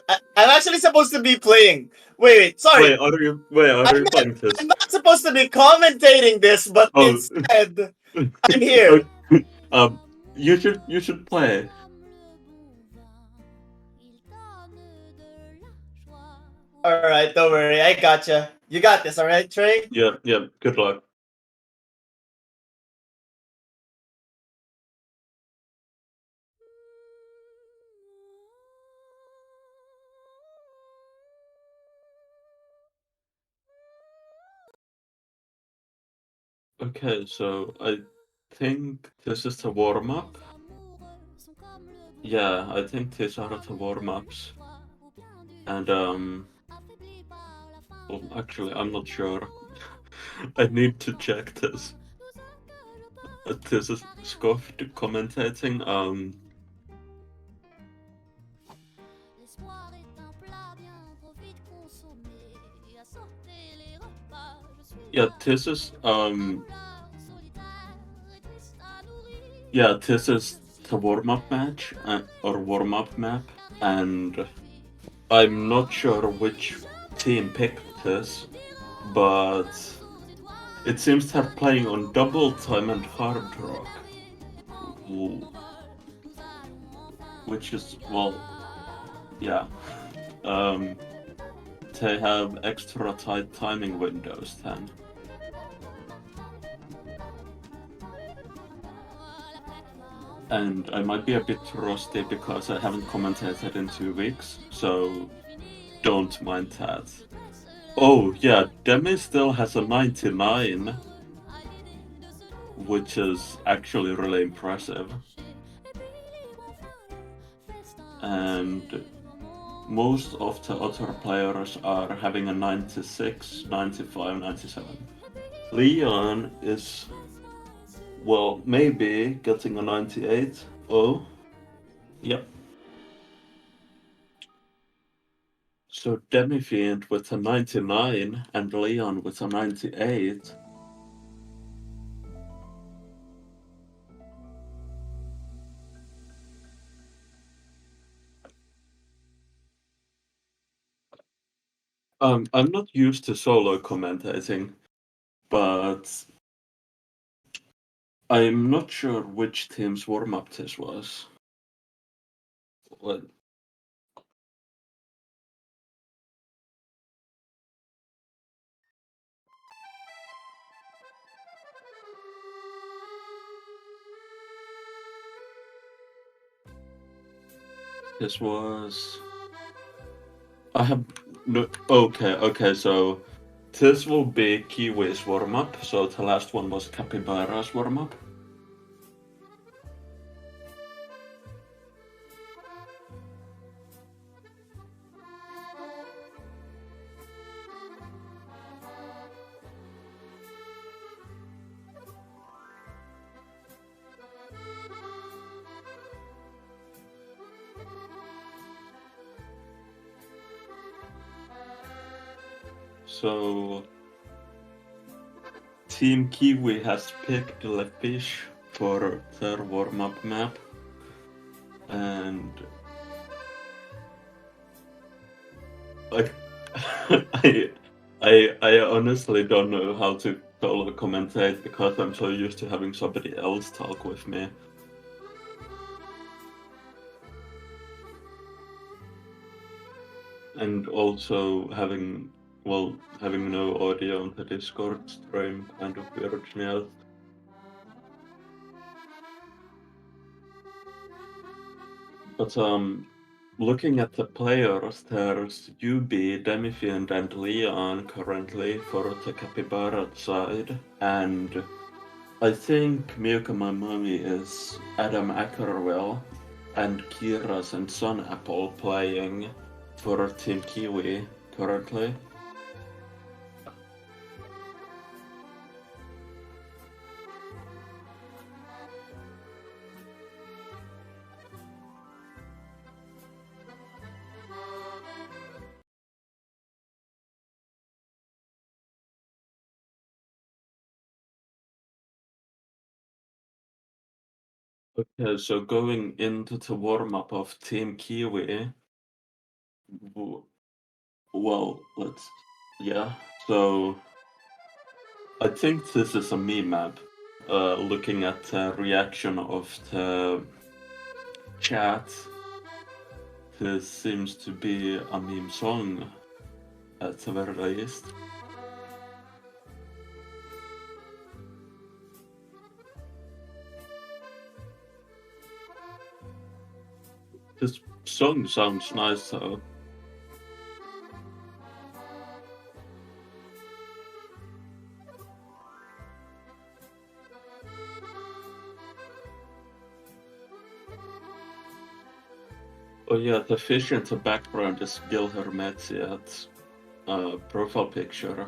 I'm actually supposed to be playing. Wait, sorry. Are you playing this? I'm not supposed to be commentating this, but Oh, instead, I'm here. um, you should play. All right, don't worry. I gotcha. You got this, all right, Trey? Yeah, yeah. Good luck. Okay, so I think this is the warm up. Yeah, I think these are the warm ups, and well, actually, I'm not sure. I need to check this. This is Scoffed commentating. Yeah, this is yeah, this is the warm up match or warm up map, and I'm not sure which team picked this, but it seems they're playing on double time and hard rock, which is, well, yeah. Um, they have extra tight timing windows then. And I might be a bit rusty because I haven't commentated in 2 weeks, so don't mind that. Oh, yeah, Demi still has a 99, which is actually really impressive. And most of the other players are having a 96, 95, 97. Leon is, well, maybe getting a 98. Oh, yep. So Demi-Fiend with a 99 and Leon with a 98. I'm not used to solo commentating, but I'm not sure which team's warm-up this was. What? This was... I have no... Okay, so this will be Kiwi's warm-up, so the last one was Capybara's warm-up. So... Team Kiwi has picked the fish for their warm-up map, and I, I honestly don't know how to solo commentate because I'm so used to having somebody else talk with me. And also having no audio on the Discord stream kind of weirds me out. But looking at the players, there's UB, Demifiend, and Leon currently for the Capybara side, and I think Miyuka Mamami is Adam Ackerwell and Kira's and Sun Apple playing for Team Kiwi currently. Okay, so going into the warm-up of Team Kiwi, Well, yeah. So I think this is a meme map. Looking at the reaction of the chat, this seems to be a meme song at the very least. This song sounds nice though. Oh yeah, the fish in the background is Gil Hermetiat's profile picture.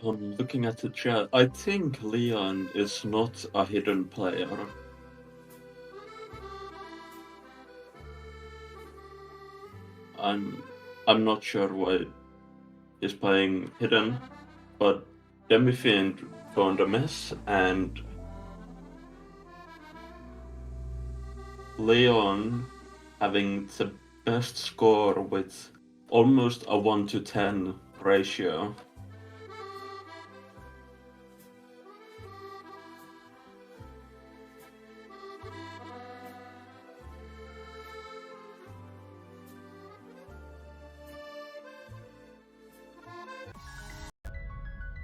I'm looking at the chat. I think Leon is not a hidden player. I'm not sure why he's playing hidden, but Demifiend found a mess, and Leon having the best score with almost a 1-to-10 ratio.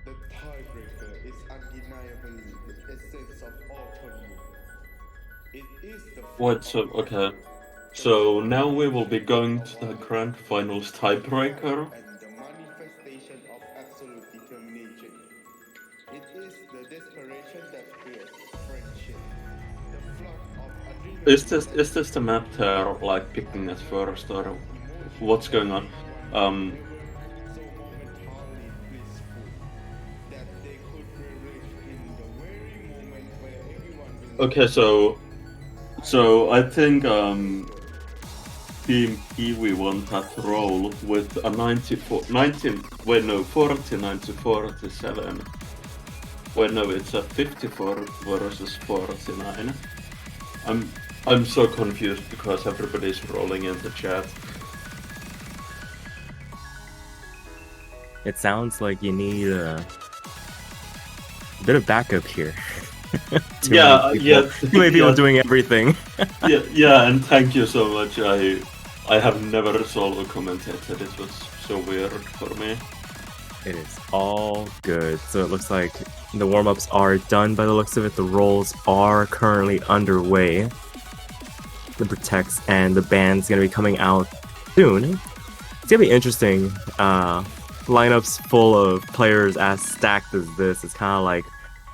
The tiebreaker is undeniably the essence of all tournament. It is the What? So okay. So now we will be going to the grand finals tiebreaker. and the manifestation of absolute determination. It is the desperation that creates friendship. The flood of adrenaline. Is this the map they're like picking at first, or what's going on? So momentarily blissful that they could relive in the very moment where everyone will Okay, so I think Team Kiwi won that roll with a 49 to 47. Wait, no, it's a 54 versus 49. I'm so confused because everybody's rolling in the chat. It sounds like you need a bit of backup here. Too many people doing everything. yeah, and thank you so much. I have never solo commentated. It was so weird for me. It is all good. So it looks like the warm-ups are done by the looks of it. The rolls are currently underway. The protects and the band's gonna be coming out soon. It's gonna be interesting. Lineups full of players as stacked as this. It's kind of like,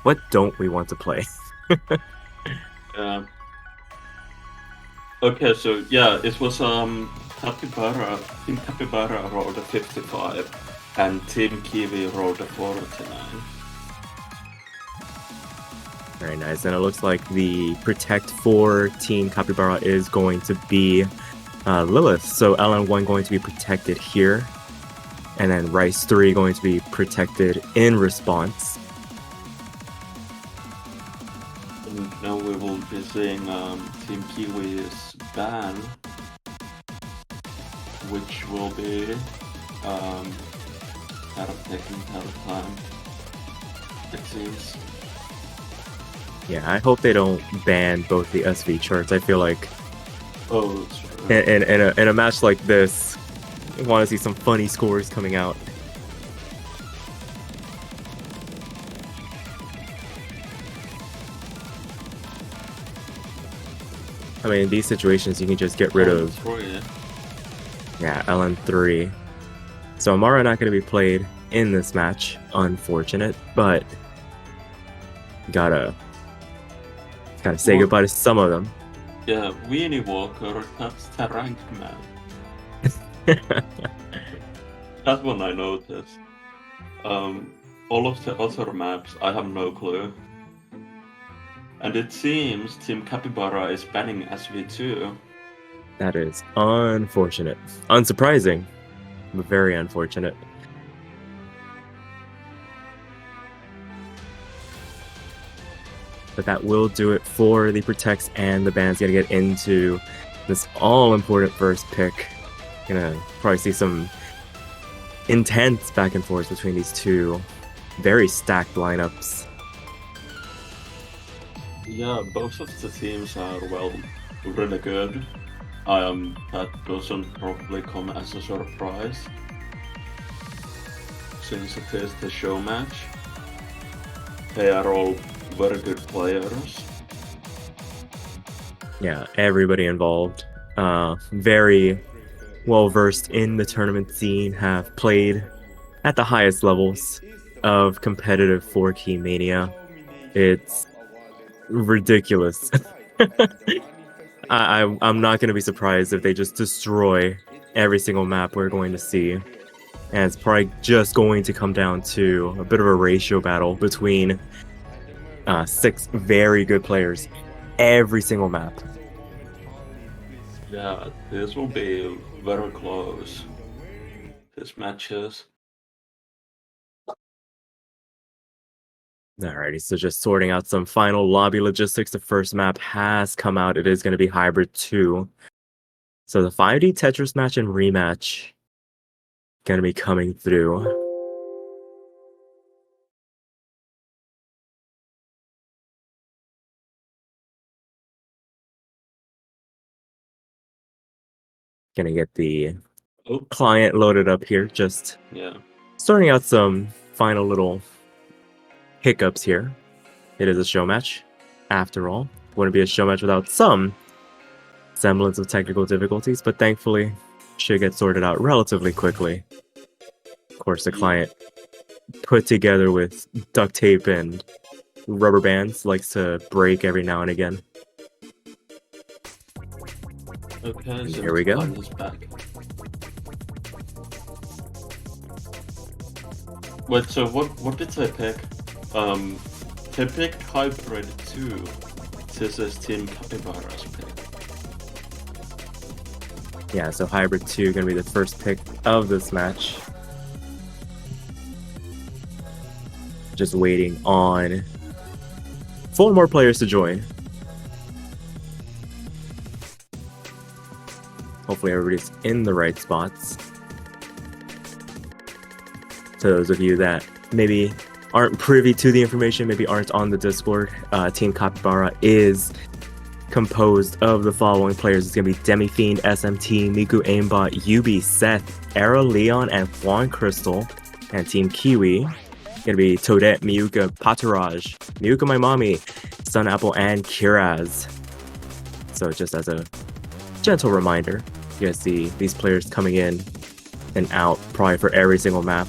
what don't we want to play? Okay, so yeah, it was Capybara. Team Capybara rolled a 55, and Team Kiwi rolled a 49. Very nice, and it looks like the protect for Team Capybara is going to be Lilith. So LN1 going to be protected here, and then Rice 3 going to be protected in response. And now we will be seeing Team Kiwi's ban, which will be taking time, it seems. Yeah, I hope they don't ban both the SV charts. I feel like in a match like this, I want to see some funny scores coming out. I mean, in these situations, you can just get rid of... Yeah, LN3. So Amara not going to be played in this match, unfortunate, but gotta say goodbye to some of them. Yeah, Weenie Walker, that's the ranked man. That one I noticed. All of the other maps, I have no clue. And it seems Team Capybara is banning SV2. That is unfortunate. Unsurprising, but very unfortunate. but that will do it for the Protects, and the band's gonna get into this all-important first pick. Gonna probably see some intense back and forth between these two very stacked lineups. Yeah, both of the teams are, well, really good. That doesn't probably come as a surprise, since it is the show match. They are all very good players. Yeah, everybody involved. Very well versed in the tournament scene, have played at the highest levels of competitive 4-key mania. It's ridiculous. I'm not going to be surprised if they just destroy every single map we're going to see. And it's probably just going to come down to a bit of a ratio battle between 6 very good players every single map. Yeah, this will be very close. This matches. Alrighty, so just sorting out some final lobby logistics. The first map has come out. It is going to be Hybrid 2. So the 5D Tetris match and rematch going to be coming through. Going to get the client loaded up here. Just sorting out some final little hiccups here. It is a show match, after all. Wouldn't be a show match without some semblance of technical difficulties, but thankfully should get sorted out relatively quickly. Of course, the client, put together with duct tape and rubber bands, likes to break every now and again. Okay, so here we go. Back. Wait, so what did they pick? They picked Hybrid 2. This is Team Capybara's pick. Yeah, so Hybrid 2 gonna be the first pick of this match. Just waiting on 4 more players to join. Hopefully everybody's in the right spots. To those of you that maybe aren't privy to the information, maybe aren't on the Discord, Team Capybara is composed of the following players. It's going to be Demi-Fiend, SMT, Miku Aimbot, Yubi, Seth, Era, Leon, and Juan Crystal. And Team Kiwi, going to be Toadette, Miyuka, Pataraj, Miyuka My Mommy, Sun Apple, and Kiraz. So just as a gentle reminder, you guys see these players coming in and out probably for every single map.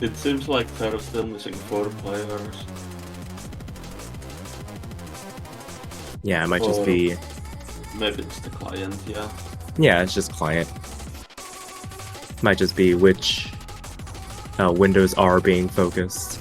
It seems like they're still missing 4 players. Yeah, it might just be... Maybe it's the client, yeah. Yeah, it's just client. Might just be which windows are being focused.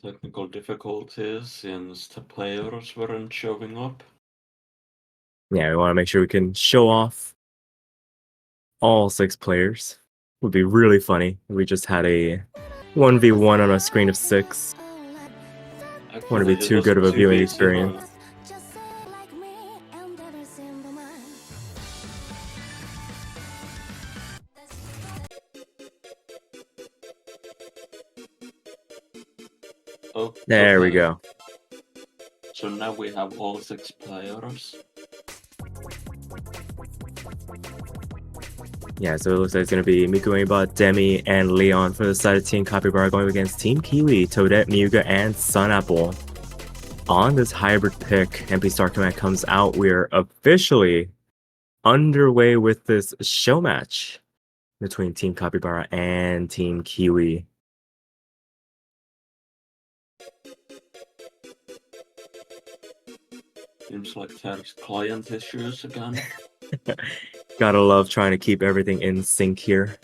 Technical difficulties since the players weren't showing up. Yeah, we want to make sure we can show off all 6 players. Would be really funny if we just had a 1v1 on a screen of 6. Wouldn't be too good of a viewing experience. Oh, there we go. So now we have all 6 players. Yeah, so it looks like it's going to be Miku Aimbot, Demi, and Leon for the side of Team Capybara going against Team Kiwi, Toadette, Miyuka, and Sun Apple. On this hybrid pick, MP Star Command comes out. We're officially underway with this show match. between Team Capybara and Team Kiwi. Seems like there's client issues again. Gotta love trying to keep everything in sync here.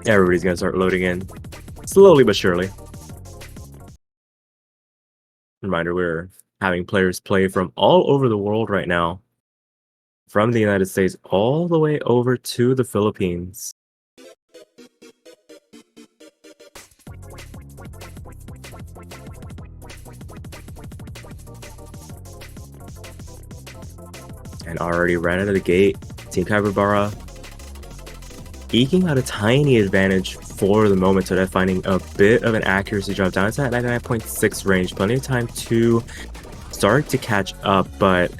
Everybody's gonna start loading in slowly but surely. Reminder, we're having players play from all over the world right now. From the United States all the way over to the Philippines. And already right out of the gate, Team Capybara eking out a tiny advantage for the moment, so they're finding a bit of an accuracy drop down to that 99.6 range. Plenty of time to start to catch up, but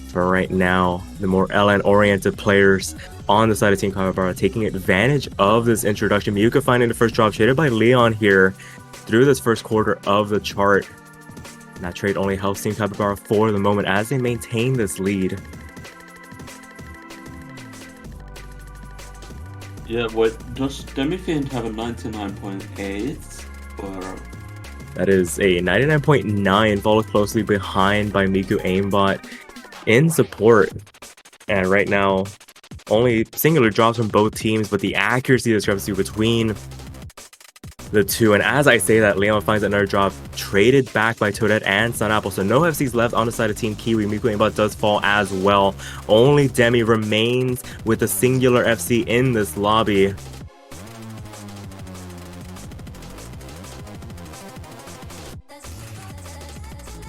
for right now, the more LN-oriented players on the side of Team Capybara taking advantage of this introduction. Miyuka finding the first drop traded by Leon here through this first quarter of the chart. And that trade only helps Team Capybara for the moment as they maintain this lead. Yeah, wait, does Demifiend have a 99.8? Or... That is a 99.9, followed closely behind by Miku Aimbot in support. And right now, only singular drops from both teams, but the accuracy discrepancy between the two. And as I say that, Leon finds another drop traded back by Toadette and Sunapple. So no FCs left on the side of Team Kiwi. Miku Aimbot does fall as well. Only Demi remains with a singular FC in this lobby.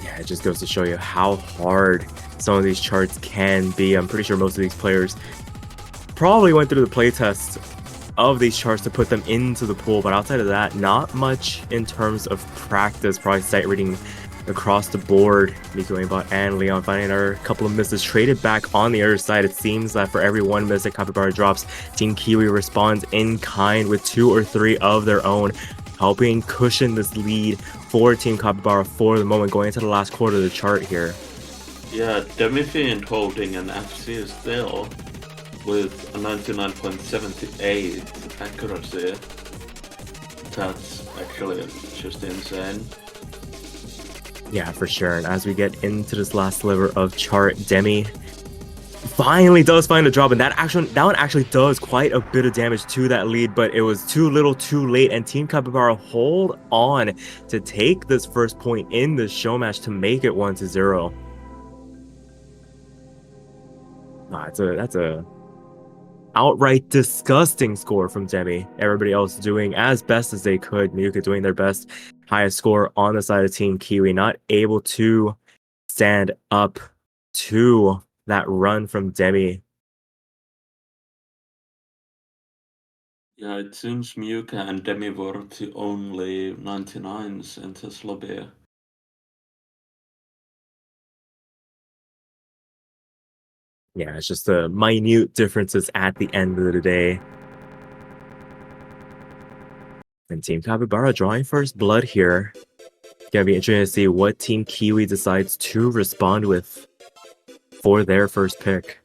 Yeah, it just goes to show you how hard some of these charts can be. I'm pretty sure most of these players probably went through the playtest of these charts to put them into the pool, but outside of that, not much in terms of practice. Probably sight reading across the board. Miku Aimbot and Leon finding a couple of misses traded back on the other side. It seems that for every one miss that Capybara drops, Team Kiwi responds in kind with 2 or 3 of their own, helping cushion this lead for Team Capybara for the moment going into the last quarter of the chart here. Yeah, Demifiend holding an FC still with a 99.78 accuracy. That's actually just insane. Yeah, for sure. And as we get into this last sliver of chart, Demi finally does find a drop, and that one actually does quite a bit of damage to that lead, but it was too little too late, and Team Capybara hold on to take this first point in the show match to make it 1-0. That's a outright disgusting score from Demi. Everybody else doing as best as they could. Miyuka doing their best. Highest score on the side of Team Kiwi, not able to stand up to that run from Demi. Yeah, it seems Miyuka and Demi were the only 99s in this lobby. Yeah, it's just the minute differences at the end of the day. And Team Capybara drawing first blood here. Gonna be interesting to see what Team Kiwi decides to respond with for their first pick.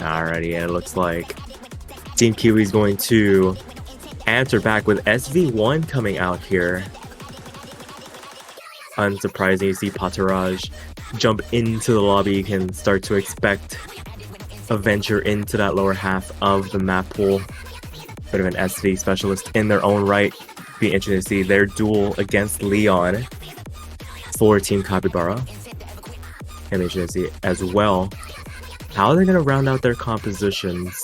Alrighty, and it looks like Team Kiwi is going to answer back with SV1 coming out here. Unsurprising, you see Pataraj jump into the lobby. You can start to expect a venture into that lower half of the map pool. Bit of an SV specialist in their own right. Be interesting to see their duel against Leon for Team Capybara. And be interesting to see as well how they're going to round out their compositions.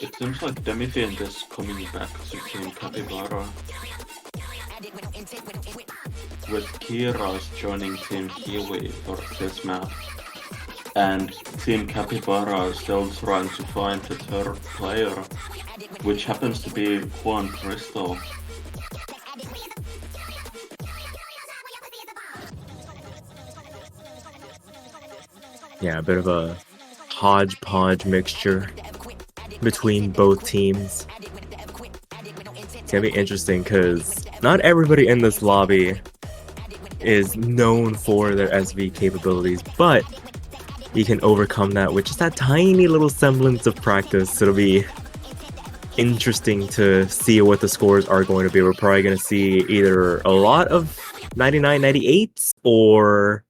It seems like Demifiend is coming back to Team Capybara, with Kira's joining Team Kiwi for this map, and Team Capybara is still trying to find the third player, which happens to be Juan Crystal. Yeah, a bit of a hodgepodge mixture between both teams. It's gonna be interesting because not everybody in this lobby is known for their SV capabilities, but you can overcome that with just that tiny little semblance of practice. It'll be interesting to see what the scores are going to be. We're probably going to see either a lot of 99, 98s or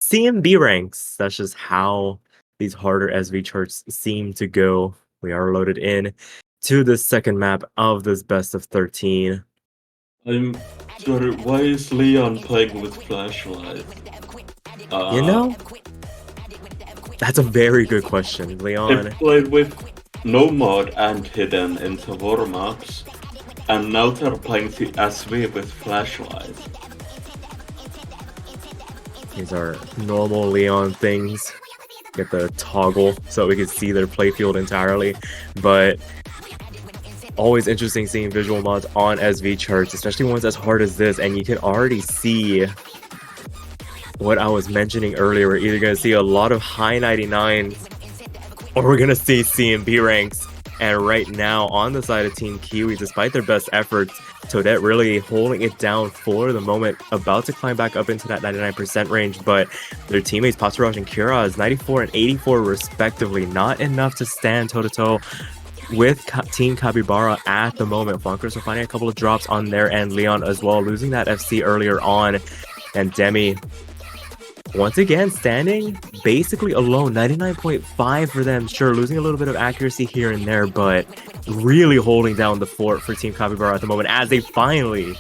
CMB ranks. That's just how these harder SV charts seem to go. We are loaded in to the second map of this best of 13. I'm sorry, why is Leon playing with flashlight? You know, that's a very good question, Leon. They played with no mod and hidden into warm-ups, and now they're playing the SV with flashlight. These are normal Leon things. Get the toggle so we can see their playfield entirely, but always interesting seeing visual mods on SV charts, especially ones as hard as this, and you can already see what I was mentioning earlier. We're either going to see a lot of high 99s or we're going to see CMB ranks. And right now on the side of Team Kiwi, despite their best efforts, Toadette really holding it down for the moment, about to climb back up into that 99% range, but their teammates Patsaraj and Kira is 94 and 84 respectively, not enough to stand toe-to-toe with Team Capybara at the moment. Flunkers are finding a couple of drops on their end, Leon as well, losing that FC earlier on, and Demi once again standing basically alone, 99.5 for them. Sure, losing a little bit of accuracy here and there, but really holding down the fort for Team Capybara at the moment as they finally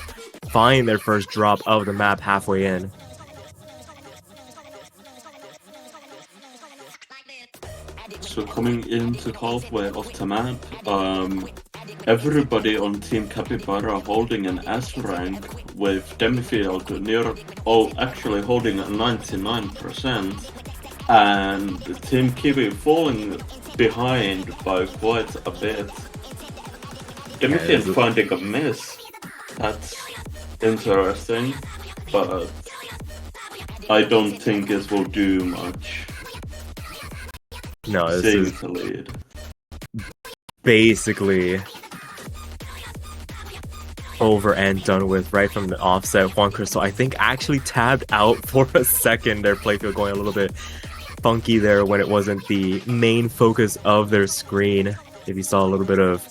find their first drop of the map halfway in. So coming into halfway of the map, everybody on Team Capybara holding an S rank, with Demifield actually holding a 99%, and Team Kiwi falling behind by quite a bit. Demifield finding a miss. That's interesting, but I don't think this will do much. No, this Save is the lead. basically over and done with right from the offset. Juan Crystal, I think, actually tabbed out for a second. Their playfield going a little bit funky there when it wasn't the main focus of their screen. If you saw a little bit of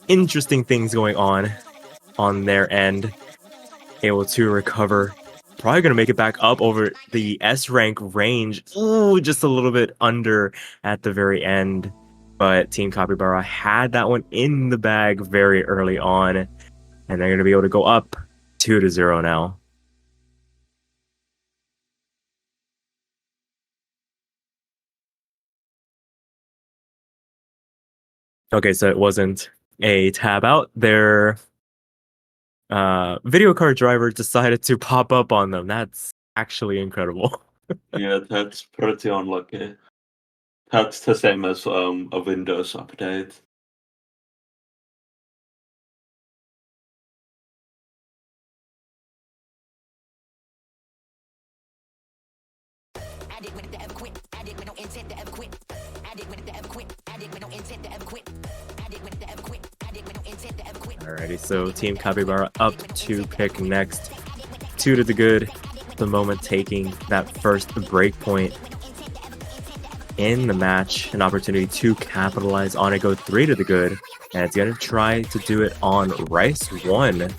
interesting things going on their end, able to recover. Probably going to make it back up over the S rank range. Ooh, just a little bit under at the very end. But Team Capybara had that one in the bag very early on. And they're going to be able to go up 2-0 now. Okay, so it wasn't a tab out. Their video card driver decided to pop up on them. That's actually incredible. Yeah, that's pretty unlucky. That's the same as a Windows update. Alrighty, so Team Capybara up to pick next. 2 to the good. The moment taking that first break point in the match. An opportunity to capitalize on it. Go 3 to the good. And it's going to try to do it on Rice 1.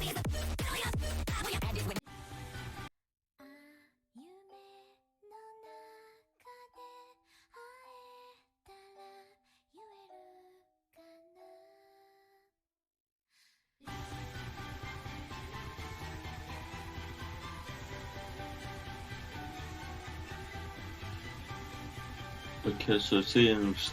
Okay, so it seems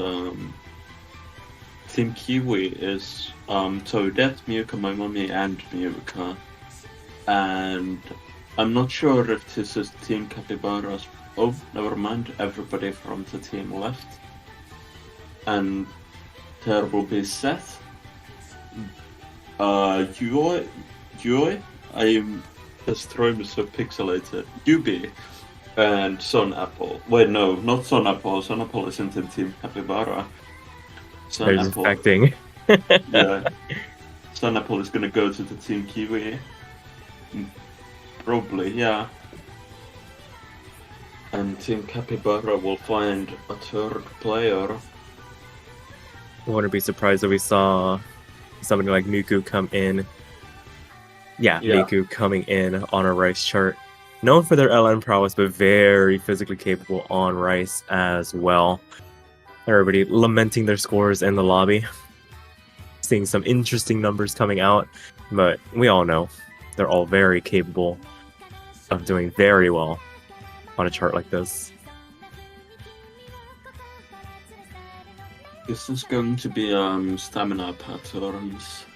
Team Kiwi is Toadette, Miuka, my mommy, and Miuka. And I'm not sure if this is Team Capybara's. Oh, never mind. Everybody from the team left. And there will be Seth, Joy, this stream is so pixelated, Yubi, and Sun Apple. Wait, no, not Sun Apple. Sun Apple isn't in Team Capybara. Sun They're Apple, defecting. yeah. Sun Apple is gonna go to the Team Kiwi. Probably, yeah. And Team Capybara will find a third player. I wouldn't be surprised if we saw somebody like Miku come in. Yeah, Miku coming in on a Rice chart. Known for their LN prowess, but very physically capable on Rice as well. Everybody lamenting their scores in the lobby. Seeing some interesting numbers coming out, but we all know they're all very capable of doing very well on a chart like this. This is going to be stamina patterns.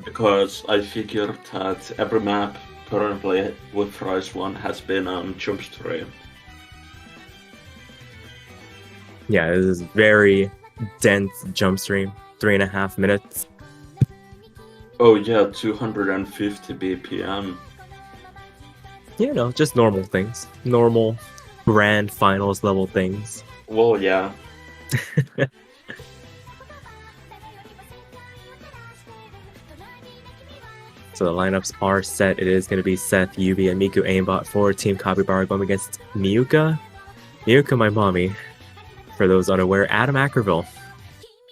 Because I figured that every map currently with Rise 1 has been jump stream. Yeah, this is very dense jump stream. 3.5 minutes. Oh yeah, 250 BPM. You know, just normal things. Normal grand finals level things. Well, yeah. So the lineups are set. It is going to be Seth, Yubi, and Miku aimbot for Team Capybara going against Miuka. Miuka, my mommy. For those unaware, Adam Ackerville.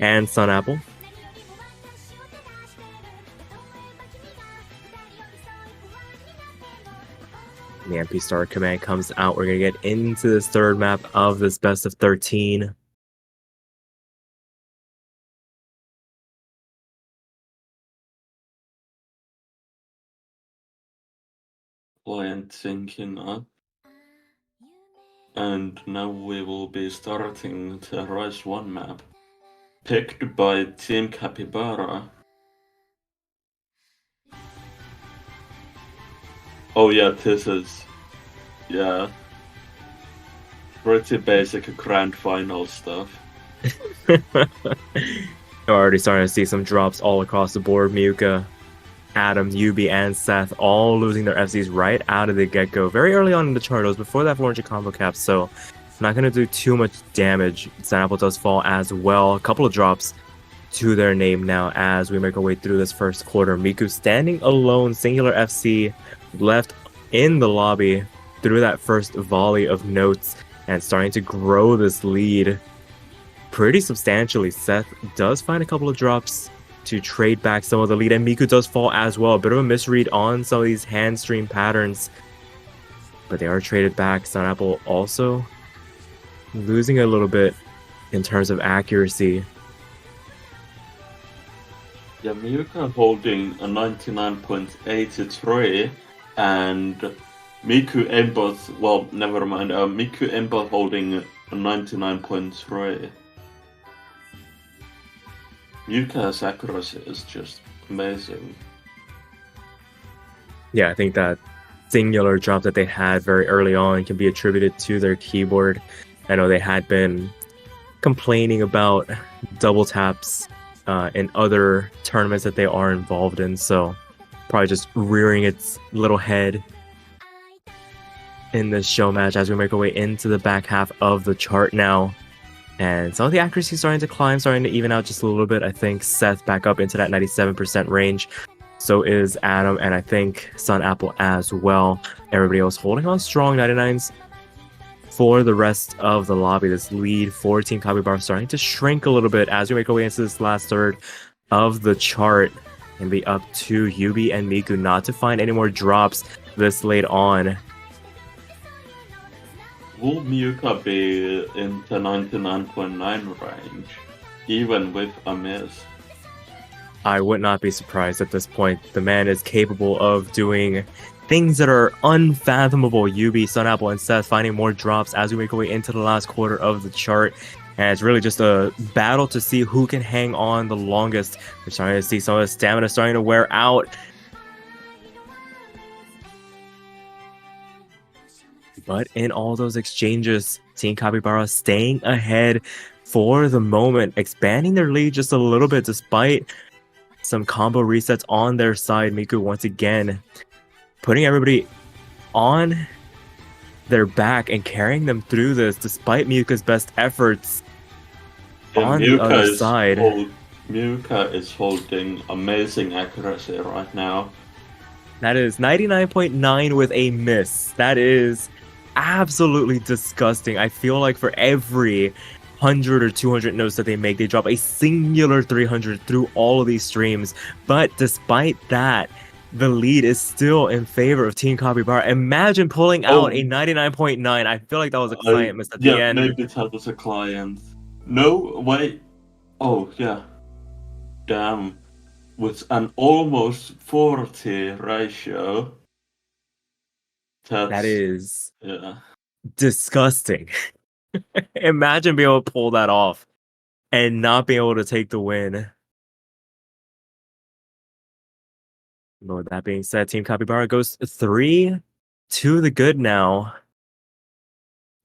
And Sun Apple. The MP Star command comes out. We're going to get into this third map of this best of 13. Client syncing up. And now we will be starting the Rise 1 map. Picked by Team Capybara. Oh yeah, this is... yeah. Pretty basic grand final stuff. We're already starting to see some drops all across the board. Miuka, Adam, Yubi, and Seth all losing their FCs right out of the get-go. Very early on in the chart, it was before that 400 combo cap, so not going to do too much damage. Sun Apple does fall as well. A couple of drops to their name now as we make our way through this first quarter. Miku standing alone, singular FC, left in the lobby through that first volley of notes and starting to grow this lead pretty substantially. Seth does find a couple of drops to trade back some of the lead, and Miku does fall as well. A bit of a misread on some of these hand stream patterns, but they are traded back. Sun Apple also losing a little bit in terms of accuracy. Yeah, Miuka holding a 99.83 and Miku aimbot, well, never mind, Miku aimbot holding a 99.3. Miuka's accuracy is just amazing. Yeah, I think that singular drop that they had very early on can be attributed to their keyboard. I know they had been complaining about double taps in other tournaments that they are involved in, so probably just rearing its little head in this show match as we make our way into the back half of the chart now. And some of the accuracy is starting to climb, starting to even out just a little bit. I think Seth back up into that 97% range. So is Adam, and I think Sun Apple as well. Everybody else holding on strong 99s for the rest of the lobby. This lead for Team Capybara starting to shrink a little bit as we make our way into this last third of the chart and be up to Yubi and Miku not to find any more drops this late on. Will Miuka be in the 99.9 range, even with a miss? I would not be surprised at this point. The man is capable of doing things that are unfathomable. Yubi, Sun Apple, and Seth finding more drops as we make our way into the last quarter of the chart. And it's really just a battle to see who can hang on the longest. We're starting to see some of the stamina starting to wear out. But in all those exchanges, Team Capybara staying ahead for the moment, expanding their lead just a little bit despite some combo resets on their side. Miku once again putting everybody on their back and carrying them through this despite Miyuka's best efforts on the other side. Miyuka is holding amazing accuracy right now. That is 99.9 with a miss. That is absolutely disgusting. I feel like for every 100 or 200 notes that they make, they drop a singular 300 through all of these streams. But despite that, the lead is still in favor of Team Capybara. Imagine pulling out a 99.9. I feel like that was a client miss at the end. Maybe that was a client. No, wait. Oh, yeah. Damn. With an almost 40 ratio. That is yeah. disgusting. Imagine being able to pull that off and not being able to take the win. But with that being said, Team Capybara goes 3 to the good now.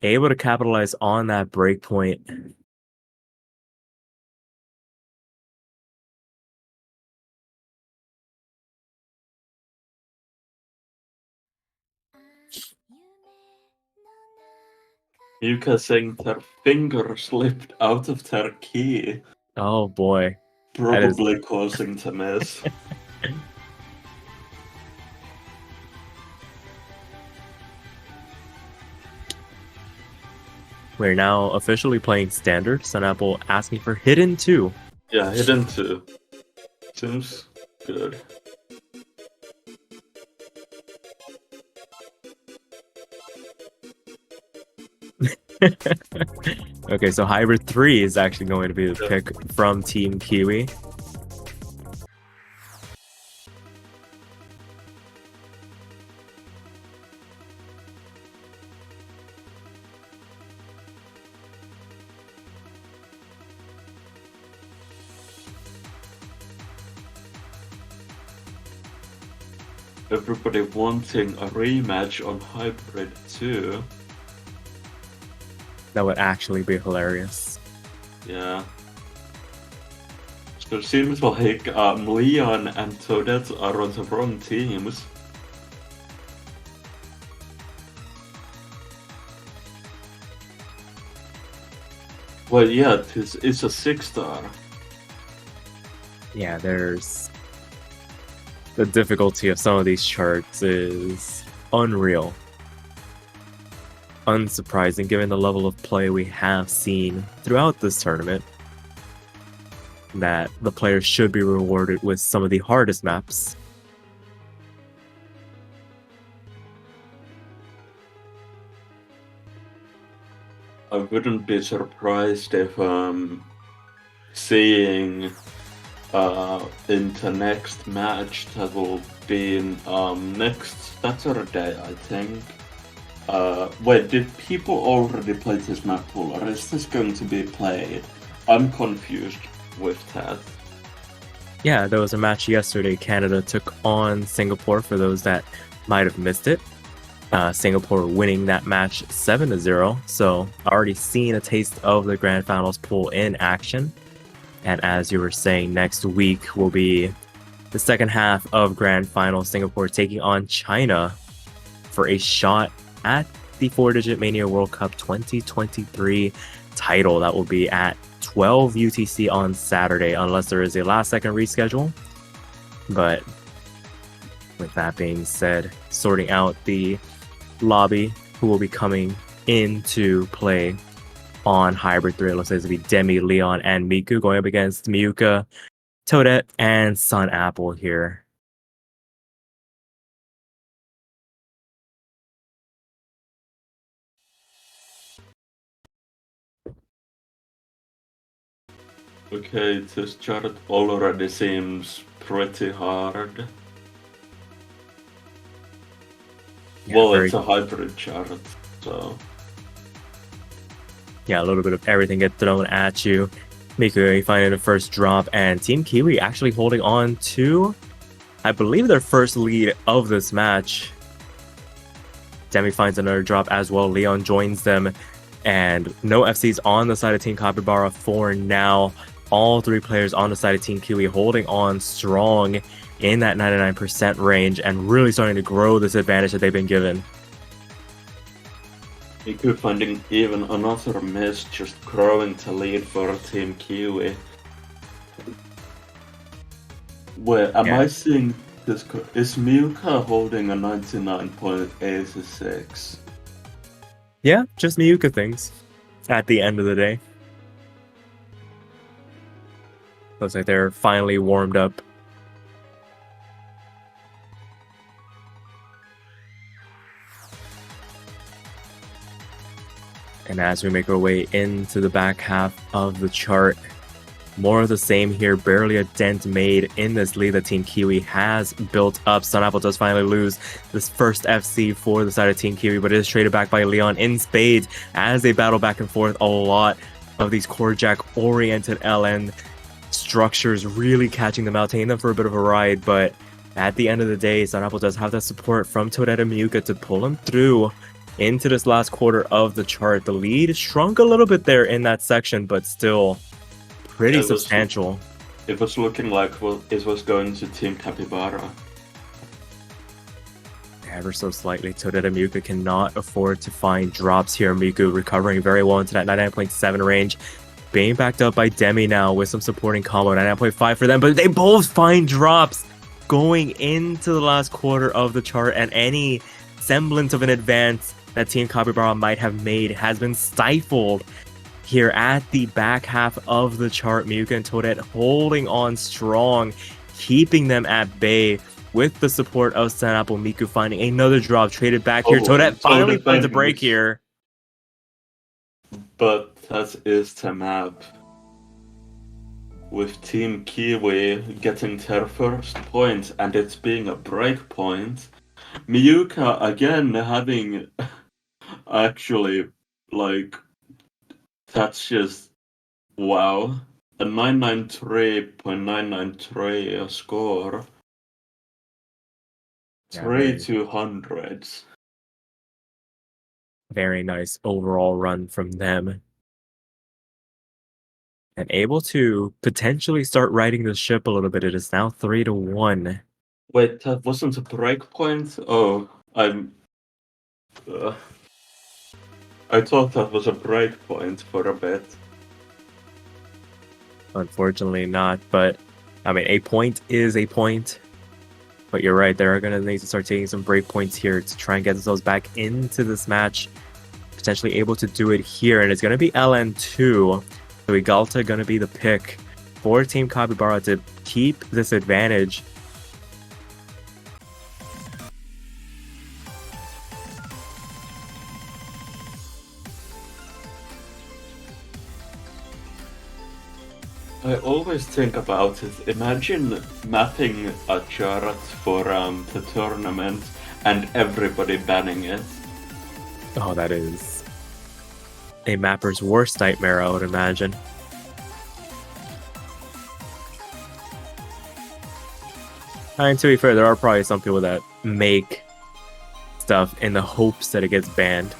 Able to capitalize on that break point. Yuka saying their finger slipped out of their key. Oh boy. Probably causing to miss. We're now officially playing standard. Sunapple asking for hidden 2. Yeah, hidden 2. Seems good. Okay, so Hybrid 3 is actually going to be the pick from Team Kiwi. Everybody wanting a rematch on Hybrid 2. That would actually be hilarious. Yeah. So it seems like Leon and Toadette are on the wrong teams. Well, yeah, it's a 6-star. Yeah, there's... The difficulty of some of these charts is unreal. Unsurprising given the level of play we have seen throughout this tournament, that the players should be rewarded with some of the hardest maps. I wouldn't be surprised if seeing into next match that will be in next Saturday, I think. Wait, did people already play this map pool, or is this going to be played? I'm confused with that. Yeah, there was a match yesterday. Canada took on Singapore, for those that might have missed it. Singapore winning that match 7-0, so already seen a taste of the Grand Finals pool in action. And as you were saying, next week will be the second half of Grand Finals, Singapore taking on China for a shot at the 4-digit Mania World Cup 2023 title. That will be at 12 UTC on Saturday, unless there is a last-second reschedule. But with that being said, sorting out the lobby who will be coming into play on Hybrid 3. It looks like it's going to be Demi, Leon, and Miku going up against Miyuka, Toadette, and Sunapple here. Okay, this chart already seems pretty hard. Yeah, well, it's a hybrid chart, so... Yeah, a little bit of everything get thrown at you. Miku finding the first drop, and Team Kiwi actually holding on to, I believe, their first lead of this match. Demi finds another drop as well. Leon joins them, and no FCs on the side of Team Capybara for now. All three players on the side of Team Kiwi holding on strong in that 99% range and really starting to grow this advantage that they've been given. Miku finding even another miss, just growing to lead for Team Kiwi. Wait, am I seeing this? Is Miuka holding a 99.86? Yeah, just Miuka things at the end of the day. Looks like they're finally warmed up. And as we make our way into the back half of the chart, more of the same here. Barely a dent made in this lead that Team Kiwi has built up. Sunapple does finally lose this first FC for the side of Team Kiwi, but it is traded back by Leon in spades as they battle back and forth. A lot of these core jack-oriented LN structures really catching them out, taking them for a bit of a ride, but at the end of the day, Sunapple does have that support from Toadette and Miuka to pull them through into this last quarter of the chart. The lead shrunk a little bit there in that section, but still pretty substantial. It was looking like it was going to Team Capybara. Ever so slightly. Toadette and Miuka cannot afford to find drops here. Miku recovering very well into that 99.7 range. Being backed up by Demi now with some supporting combo. 99.5 for them, but they both find drops going into the last quarter of the chart, and any semblance of an advance that Team Capybara might have made has been stifled here at the back half of the chart. Miuka and Toadette holding on strong, keeping them at bay with the support of Sunapple. Miku finding another drop, traded back here. Toadette finally finds a break here. But that is the map. With Team Kiwi getting their first point, and it's being a break point. Miuka again having actually, like, that's just wow. A 993.993 score. 3-200s. Very nice overall run from them. And able to potentially start riding the ship a little bit. It is now 3-1. Wait, that wasn't a break point? Oh, I thought that was a break point for a bit. Unfortunately not, but I mean, a point is a point. But you're right, they're going to need to start taking some break points here to try and get themselves back into this match. Potentially able to do it here, and it's going to be LN2. So Igalta going to be the pick for Team Capybara to keep this advantage. I always think about it. Imagine mapping a chart for the tournament and everybody banning it. Oh, that is a mapper's worst nightmare, I would imagine. And to be fair, there are probably some people that make stuff in the hopes that it gets banned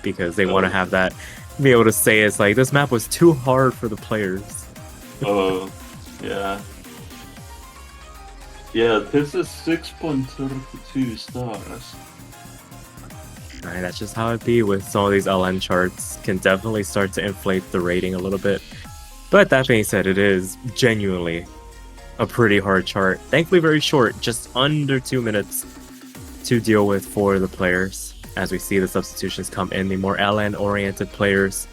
because they want to have that, be able to say it's like, this map was too hard for the players. Oh, yeah. Yeah, this is 6.32 stars. Alright, that's just how it be with some of these LN charts. Can definitely start to inflate the rating a little bit. But that being said, it is genuinely a pretty hard chart. Thankfully very short, just under 2 minutes to deal with for the players. As we see the substitutions come in, the more LN-oriented players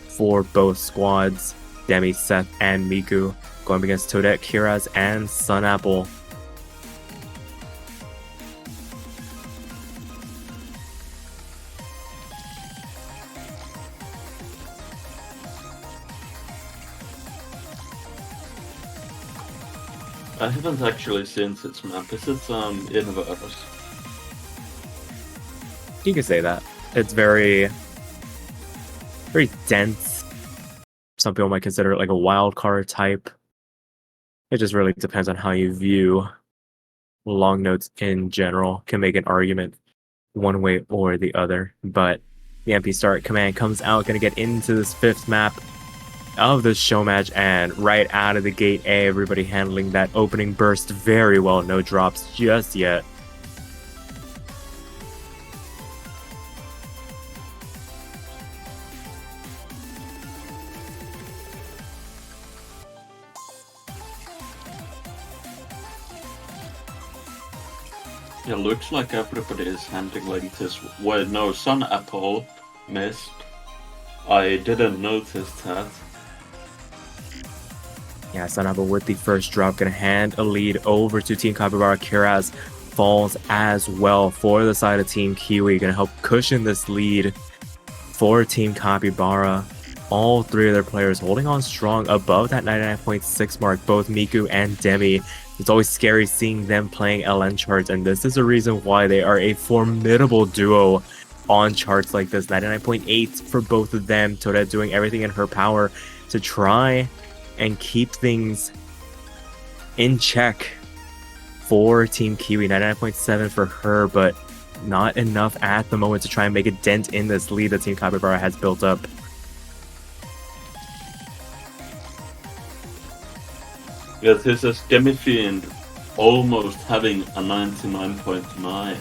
for both squads. Demi, Seth, and Miku going against Toadette, Kiraz, and Sunapple. I haven't actually seen this map. Is it inverse? You can say that. It's very dense, Some people might consider it like a wild card type. It just really depends on how you view long notes in general. Can make an argument one way or the other. But the MP start command comes out, gonna get into this 5th map of the show match, and right out of the gate, everybody handling that opening burst very well. No drops just yet. Yeah, looks like everybody is handling this. Well, no, Sun Apple missed. I didn't notice that. Yeah, Sunapple with the first drop, gonna hand a lead over to Team Capybara. Kiraz falls as well for the side of Team Kiwi, gonna help cushion this lead for Team Capybara. All 3 of their players holding on strong above that 99.6 mark, both Miku and Demi. It's always scary seeing them playing LN charts, and this is a reason why they are a formidable duo on charts like this. 99.8 for both of them. Toadette doing everything in her power to try and keep things in check for Team Kiwi. 99.7 for her, but not enough at the moment to try and make a dent in this lead that Team Capybara has built up. Yeah, this is Demifiend almost having a 99.9.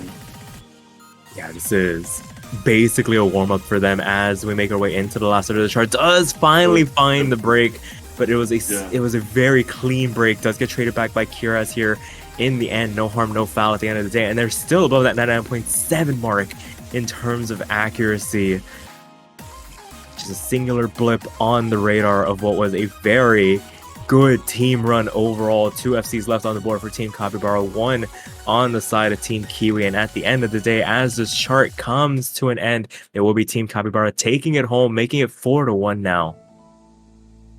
Yeah, this is basically a warm-up for them as we make our way into the last part of the chart. Does finally find the break, but it was a very clean break. Does get traded back by Kiraz here in the end. No harm, no foul at the end of the day, and they're still above that 99.7 mark in terms of accuracy. Just a singular blip on the radar of what was a very good team run overall. 2 FCs left on the board for Team Capybara, 1 on the side of Team Kiwi, and at the end of the day, as this chart comes to an end, it will be Team Capybara taking it home, making it 4-1 now.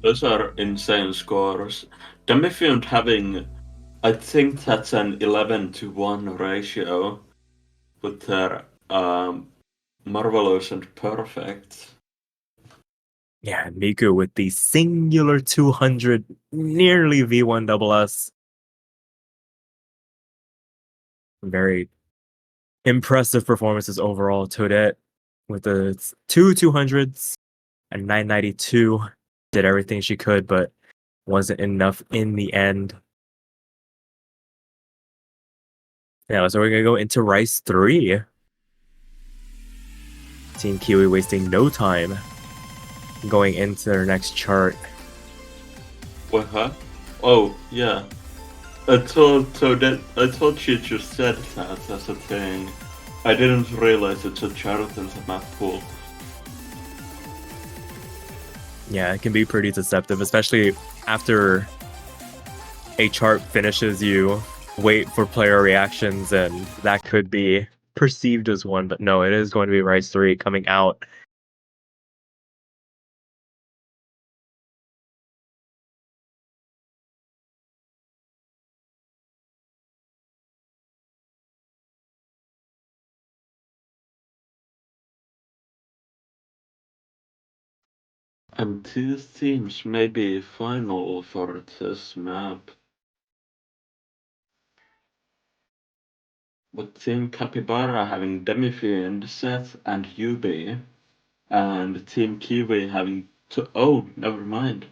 Those are insane scores. Demifiend having, I think that's an 11-to-1 ratio with their Marvelous and Perfect. Yeah, Miku with the singular 200, nearly V1 double S. Very impressive performances overall. Toadette with the 2 200s and 992 did everything she could, but wasn't enough in the end. Yeah, so we're gonna go into Rice 3. Team Kiwi wasting no time going into their next chart. What, huh? Oh, yeah. I thought she just said that as a thing. I didn't realize it's a chart in the map pool. Yeah, it can be pretty deceptive, especially after a chart finishes, you wait for player reactions, and that could be perceived as one, but no, it is going to be Rice 3 coming out. And 2 teams may be final for this map. With Team Capybara having Demifiend, Seth, and Yubi, and Team Kiwi having oh, never mind.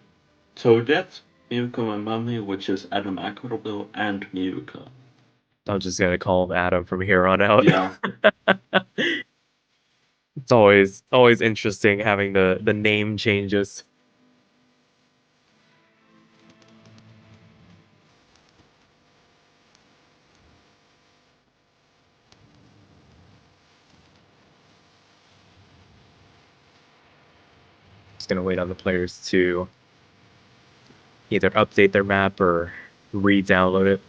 Toadette, Miyuko and Mummy, which is Adam Ackerbill and Miyuko. I'm just gonna call him Adam from here on out. Yeah. It's always interesting having the name changes. Just gonna wait on the players to either update their map or re-download it.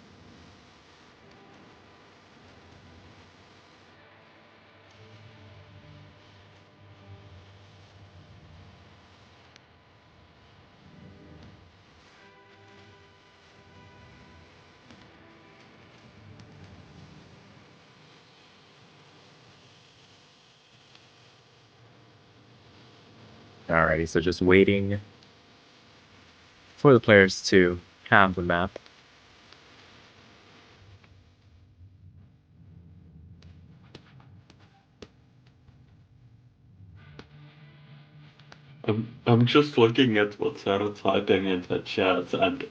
Alrighty, so just waiting for the players to have the map. I'm just looking at what they're typing in the chat, and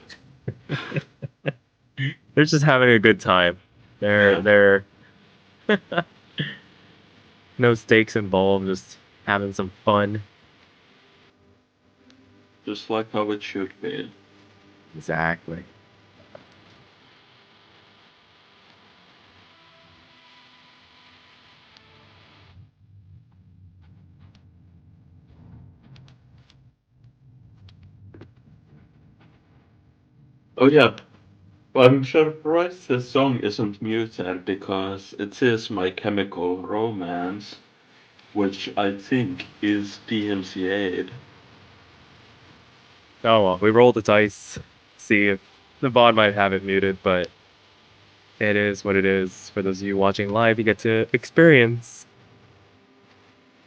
They're just having a good time. Yeah. They're no stakes involved, just having some fun. just like how it should be. Exactly. Oh yeah, I'm surprised the song isn't muted because it is My Chemical Romance, which I think is DMCA'd. Oh well, we rolled the dice, see if the VOD might have it muted, but it is what it is. For those of you watching live, you get to experience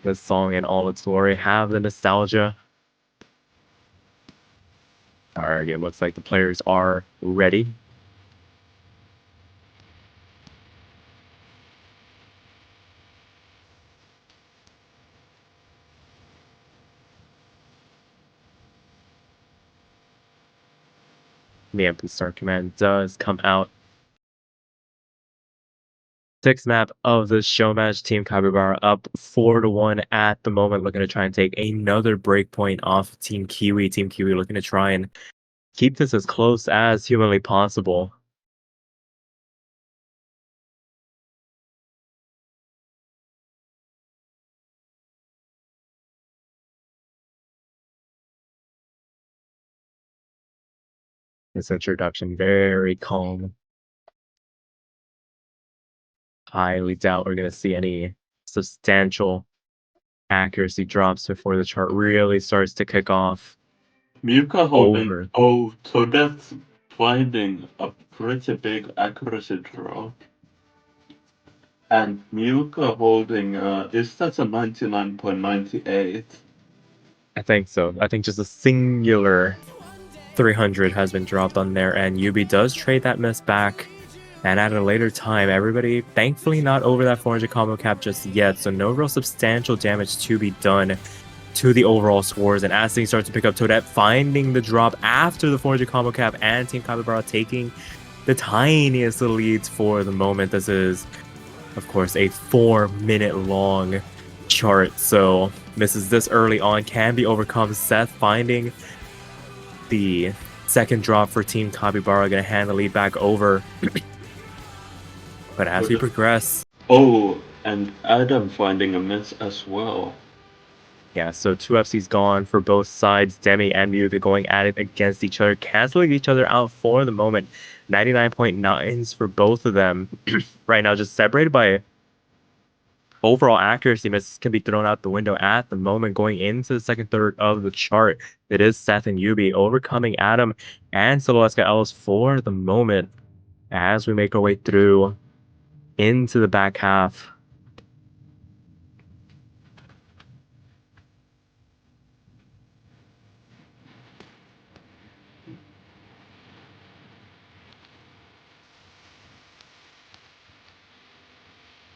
this song in all its glory, have the nostalgia. Alright, it looks like the players are ready. The empty start command does come out. Sixth map of the show match. Team Capybara up 4-1 at the moment, looking to try and take another breakpoint off Team Kiwi. Team Kiwi looking to try and keep this as close as humanly possible. This introduction very calm. Highly doubt we're going to see any substantial accuracy drops before the chart really starts to kick off. Muka holding. Over. Oh, so that's finding a pretty big accuracy drop. And Muka holding, is that a 99.98? I think so. I think just a singular 300 has been dropped on there, and Yubi does trade that miss back. And at a later time, everybody thankfully not over that 400 combo cap just yet, so no real substantial damage to be done to the overall scores. And as things start to pick up, Toadette finding the drop after the 400 combo cap, and Team Capybara taking the tiniest of leads for the moment. This is, of course, a 4-minute long chart, so misses this early on can be overcome. Seth finding the second drop for Team Capybara, gonna hand the lead back over. But as we progress, Oh, and Adam finding a miss as well. yeah, so 2 FCs gone for both sides. Demi and Muka going at it against each other, canceling each other out for the moment. 99.9s for both of them. Right now, just separated by overall accuracy. Misses can be thrown out the window at the moment. Going into the second third of the chart, it is Seth and Yubi overcoming Adam and Soloeska Ellis for the moment as we make our way through into the back half.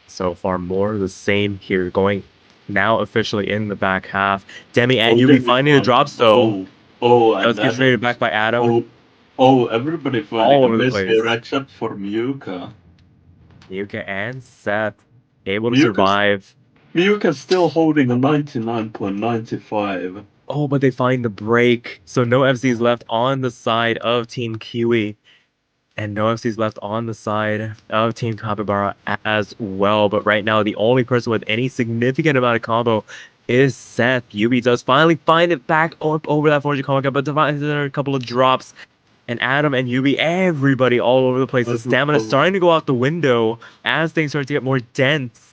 So far, more of the same here. Going now officially in the back half. Demi and Yubi finding the drops though. Oh, That was and get traded back by Adam. everybody finding All a over the miss here place. except for Muka. Yuka and Seth able to Muka's- survive. Muka's still holding a 99.95. Oh, but they find the break. So no FCs left on the side of Team Kiwi. And no FCs left on the side of Team Capybara as well. But right now, the only person with any significant amount of combo is Seth. Yubi does finally find it back up over that 400 combo cap, but there are a couple of drops. And Adam and Yubi, everybody all over the place. The stamina starting to go out the window as things start to get more dense.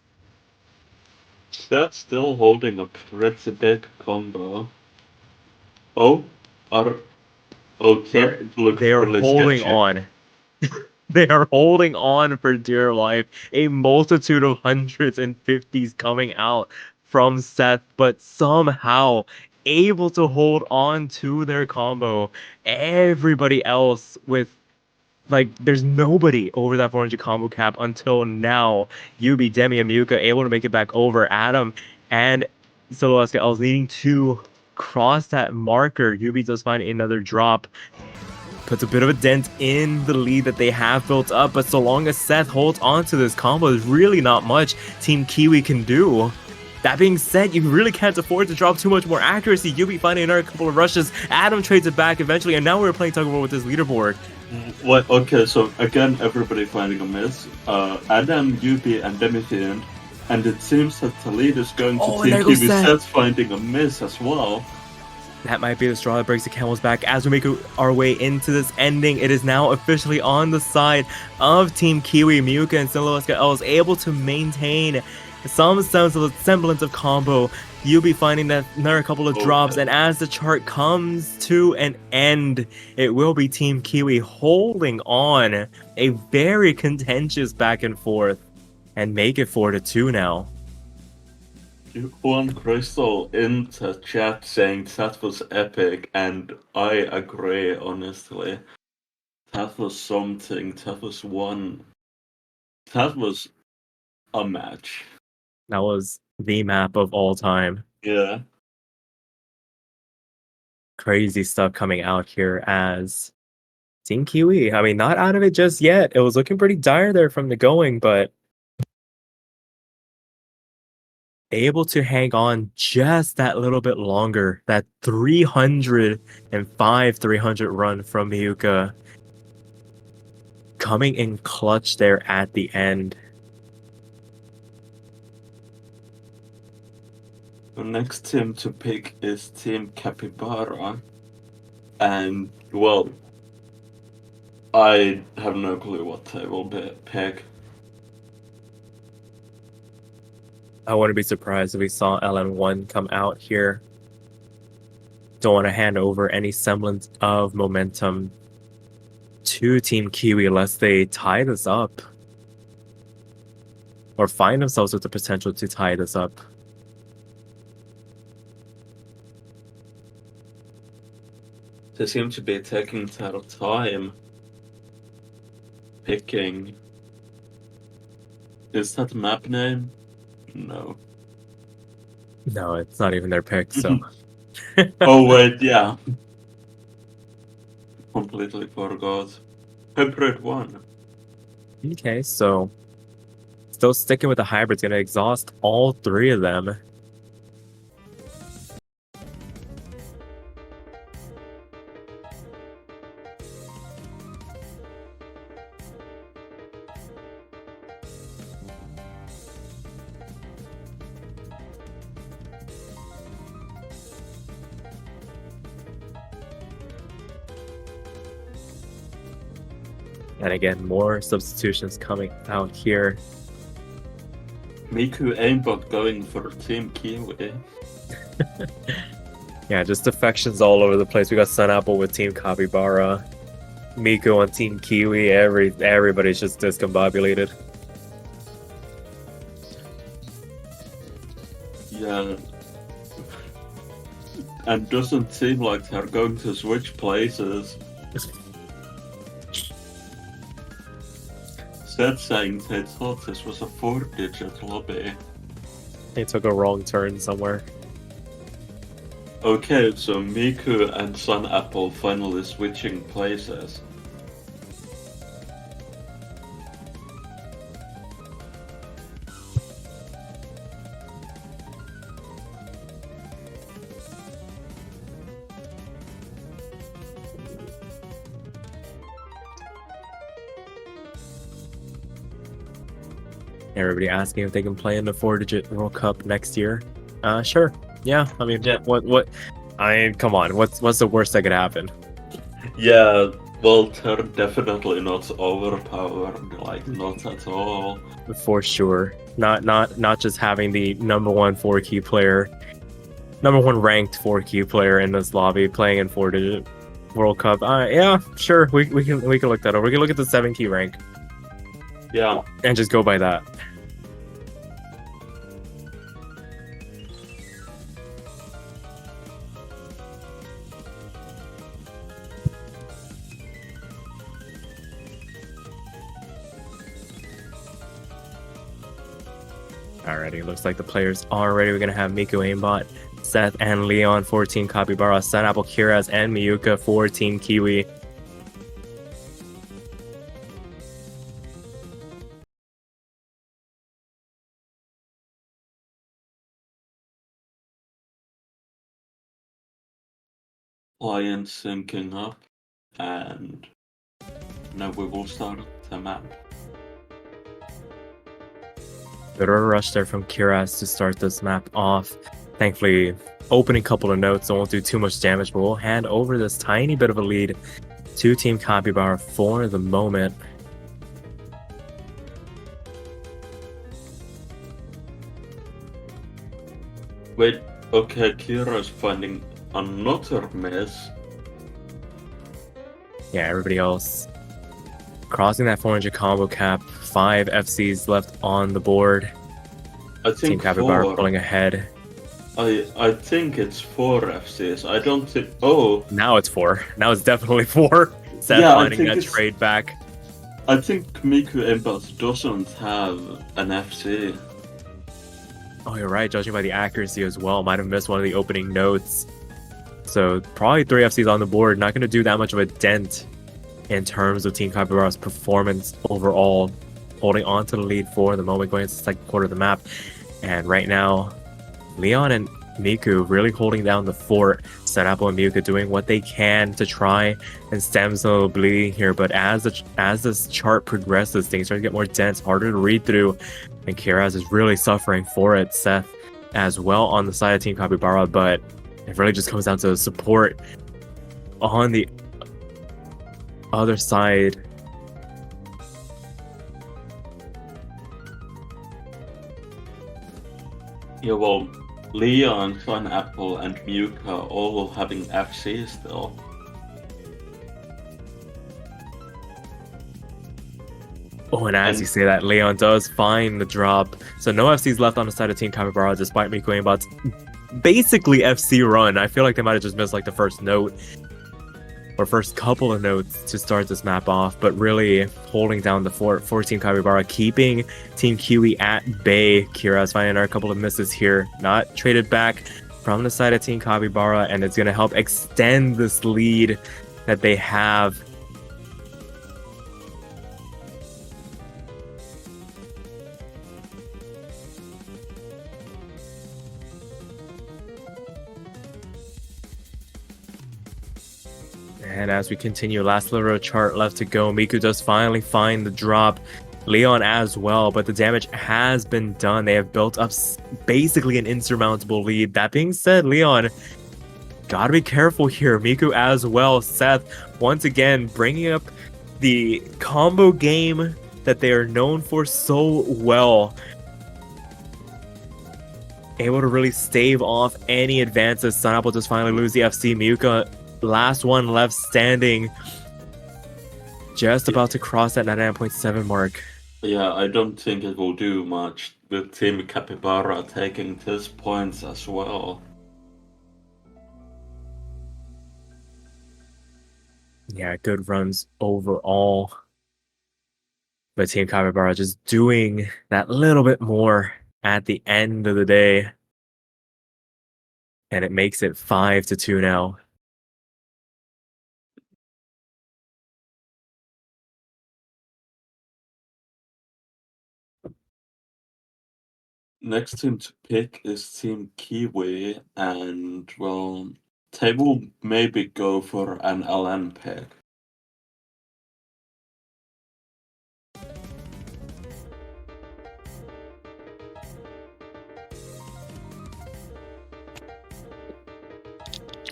That's still holding a pretty big combo. Oh, are that looks They are really holding sketchy. on. They are holding on for dear life. A multitude of hundreds and fifties coming out from Seth, but somehow able to hold on to their combo. Everybody else with like, there's nobody over that 400 combo cap until now. Yubi, Demi, and Muka able to make it back over. Adam and Solo SKLs needing to cross that marker. Yubi does find another drop. Puts a bit of a dent in the lead that they have built up, but so long as Seth holds on to this combo, there's really not much Team Kiwi can do. That being said, you really can't afford to drop too much more accuracy. Yubi finding another couple of rushes. Adam trades it back eventually, and now we're playing tug of war with this leaderboard. What? Okay, so again, everybody finding a miss. Adam, Yubi, and Demifiend. And it seems that the lead is going to Team Kiwi. Seth finding a miss as well. That might be the straw that breaks the camel's back as we make our way into this ending. It is now officially on the side of Team Kiwi. Muka and Solo SKL able to maintain some semblance of combo. You'll be finding that another couple of drops, and as the chart comes to an end, it will be Team Kiwi holding on a very contentious back and forth and make it 4-2 now. Juan Crystal in the chat saying that was epic, and I agree, honestly. That was something. That was one. That was a match. That was the map of all time. Yeah. Crazy stuff coming out here as Team Kiwi. I mean, not out of it just yet. It was looking pretty dire there from the going, but able to hang on just that little bit longer. That 300 run from Miyuka coming in clutch there at the end. The next team to pick is Team Capybara. And, well, I have no clue what they will pick. I wouldn't be surprised if we saw LN1 come out here. Don't want to hand over any semblance of momentum to Team Kiwi unless they tie this up. Or find themselves with the potential to tie this up. They seem to be taking their time picking. Is that map name? No. No, it's not even their pick, so. Oh, wait, yeah. Completely forgot. Hybrid 1. Okay, so still sticking with the hybrid's gonna exhaust all three of them. And again, more substitutions coming out here. Miku aimbot going for Team Kiwi. Yeah, just defections all over the place. We got Sun Apple with Team Capybara, Miku on Team Kiwi. Everybody's just discombobulated. Yeah. And doesn't seem like they're going to switch places. Said saying they thought this was a 4-digit lobby. They took a wrong turn somewhere. Okay, so Miku and Sun Apple finally switching places. Everybody asking if they can play in the 4-digit World Cup next year. Sure. Yeah. I mean, Yeah. What? I mean, come on. What's the worst that could happen? Yeah, well, they're definitely not overpowered, like, not at all. For sure. Not just having the number one 4-key player, number one ranked 4-key player in this lobby playing in 4-digit World Cup. Yeah, sure. We can look that over. We can look at the 7-key rank. Yeah. And just go by that. Alrighty, looks like the players are ready. We're gonna have Miku aimbot, Seth and Leon for Team Capybara, Sunapple, Kiraz, and Miyuka for Team Kiwi. Lions syncing up, and now we will start the map. Bit of a rush there from Kiraz to start this map off. Thankfully, opening couple of notes, so won't do too much damage, but we'll hand over this tiny bit of a lead to Team Capybara for the moment. Wait, okay, Kira's finding another miss. Yeah, everybody else crossing that 400 combo cap. 5 FCs left on the board. I Team think Capybara 4. pulling ahead. I think it's 4 FCs. I don't think. Oh, Now it's 4. Now it's definitely 4. Seth Yeah, I finding think that it's- trade back. I think Miku Aimbot doesn't have an FC. Oh, you're right. Judging by the accuracy as well, might have missed one of the opening notes. So probably 3 FCs on the board. Not going to do that much of a dent in terms of Team Capybara's performance overall. Holding on to the lead for the moment, going into the second quarter of the map. And right now, Leon and Miku really holding down the fort. Sunapple and Miyuka doing what they can to try and stem some of the bleeding here. But as this chart progresses, things start to get more dense, harder to read through. And Kiraz is really suffering for it. Seth as well on the side of Team Capybara, but it really just comes down to support on the other side. Yeah, well, Leon, Sunapple, and Miyuka all having FC still. Oh, and as you say that, Leon does find the drop. So no FCs left on the side of Team Capybara, despite Miku Aimbot's basically FC run. I feel like they might have just missed like the first note or first couple of notes to start this map off, but really holding down the fort for Team Capybara, keeping Team Kiwi at bay. Kira's finding a couple of misses here, not traded back from the side of Team Capybara, and it's going to help extend this lead that they have. And as we continue, last little chart left to go. Miku does finally find the drop. Leon as well, but the damage has been done. They have built up basically an insurmountable lead. That being said, Leon, gotta be careful here. Miku as well. Seth, once again, bringing up the combo game that they are known for so well. Able to really stave off any advances. Sunapple just finally lose the FC. Miyuka, last one left standing. Just about to cross that 99.7 mark. Yeah, I don't think it will do much with Team Capybara taking these points as well. Yeah, good runs overall. But Team Capybara just doing that little bit more at the end of the day. And it makes it 5-2 now. Next team to pick is Team Kiwi, and well, they will maybe go for an LN pick.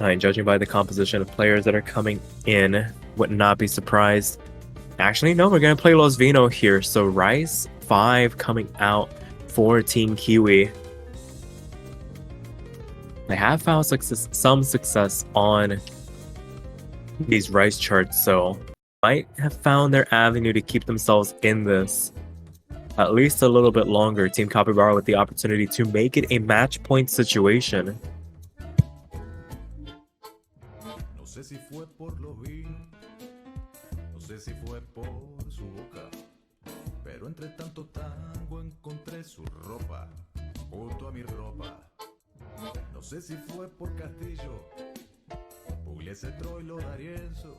And judging by the composition of players that are coming in, would not be surprised. Actually, no, we're going to play Los Vino here. So Rice 5 coming out for Team Kiwi. They have found some success on these Rice charts, so might have found their avenue to keep themselves in this at least a little bit longer. Team Capybara with the opportunity to make it a match point situation. No sé si fue por los vinos, no sé si fue por su boca, Pero entre tanto tango encontré su ropa junto a mi ropa. No sé si fue por Castillo, Pugliese, Troilo, D'Arienzo,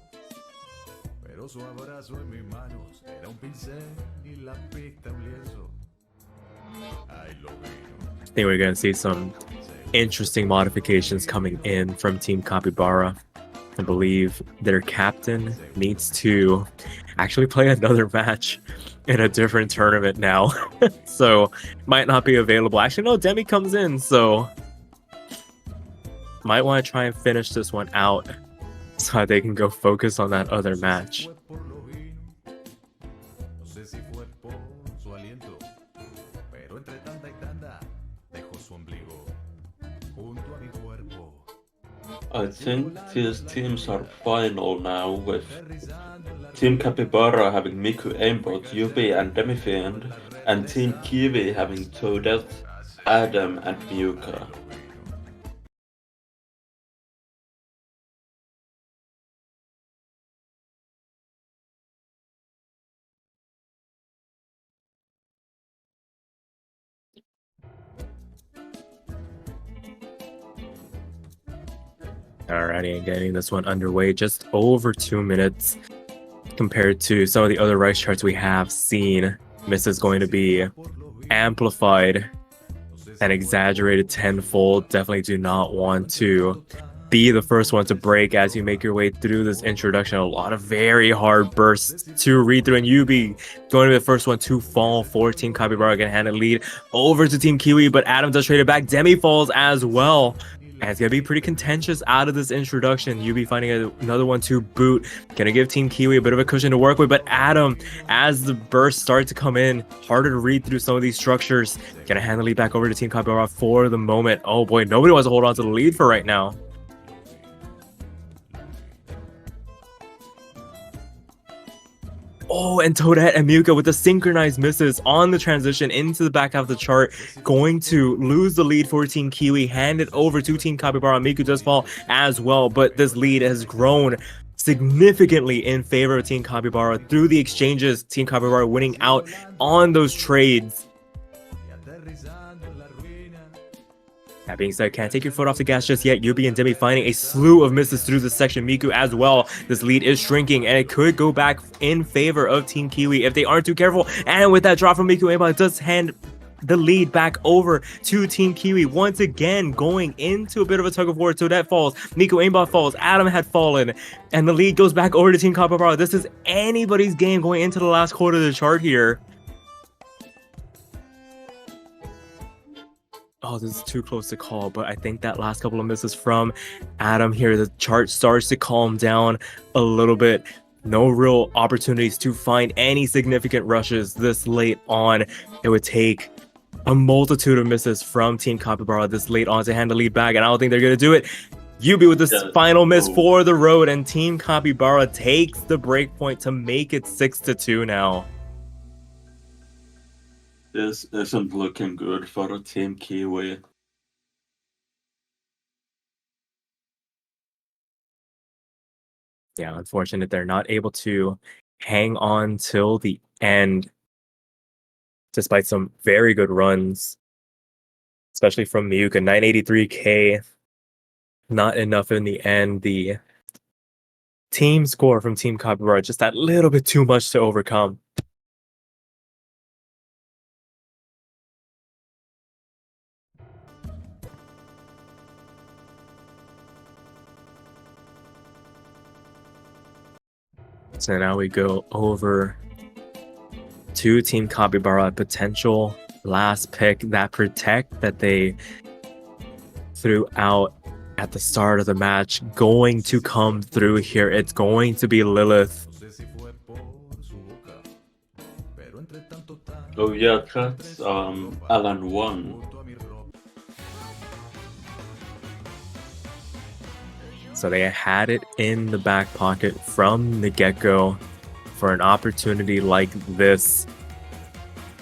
pero su abrazo en mis manos era un pincel y la pista un lienzo. Ay, lo vino. I think we're gonna see some interesting modifications coming in from Team Capybara. I believe their captain needs to actually play another match in a different tournament now. So might not be available. Actually, no, Demi comes in, so might want to try and finish this one out so that they can go focus on that other match. I think these teams are final now, with Team Capybara having Miku Aimbot, Yubi and Demifiend, and Team Kiwi having Toadette, Adam and Miuka. Alrighty, and getting this one underway, just over 2 minutes compared to some of the other rice charts we have seen. This is going to be amplified and exaggerated tenfold. Definitely do not want to be the first one to break as you make your way through this introduction. A lot of very hard bursts to read through, and Yubi going to be the first one to fall for Team Capybara. Gonna hand a lead over to Team Kiwi, but Adam does trade it back. Demi falls as well. And it's going to be pretty contentious out of this introduction. Yubi finding another one to boot. Going to give Team Kiwi a bit of a cushion to work with. But Adam, as the bursts start to come in, harder to read through some of these structures. Going to hand the lead back over to Team Capybara for the moment. Oh boy, nobody wants to hold on to the lead for right now. Oh, and Toadette and Miuka with the synchronized misses on the transition into the back half of the chart, going to lose the lead for Team Kiwi, hand it over to Team Capybara. Miku does fall as well, but this lead has grown significantly in favor of Team Capybara through the exchanges. Team Capybara winning out on those trades. That being said, can't take your foot off the gas just yet. Yubi and Demi finding a slew of misses through this section. Miku as well. This lead is shrinking, and it could go back in favor of Team Kiwi if they aren't too careful. And with that drop from Miku Aimbot, it does hand the lead back over to Team Kiwi. Once again, going into a bit of a tug of war. Toadette falls, Miku Aimbot falls, Adam had fallen, and the lead goes back over to Team Capybara. This is anybody's game going into the last quarter of the chart here. Oh, this is too close to call, but I think that last couple of misses from Adam here, the chart starts to calm down a little bit. No real opportunities to find any significant rushes this late on. It would take a multitude of misses from Team Capybara this late on to hand the lead back, and I don't think they're going to do it. Yubi with this final miss for the road, and Team Capybara takes the break point to make it 6-2 now. This isn't looking good for Team Kiwi. Yeah, unfortunate they're not able to hang on till the end, despite some very good runs, especially from Miuka. 983k, not enough in the end. The team score from Team Capybara, just that little bit too much to overcome. So now we go over to Team Capybara, potential last pick, that protect that they threw out at the start of the match, going to come through here. It's going to be Lilith. Oh yeah, that's Alan 1. So they had it in the back pocket from the get-go for an opportunity like this.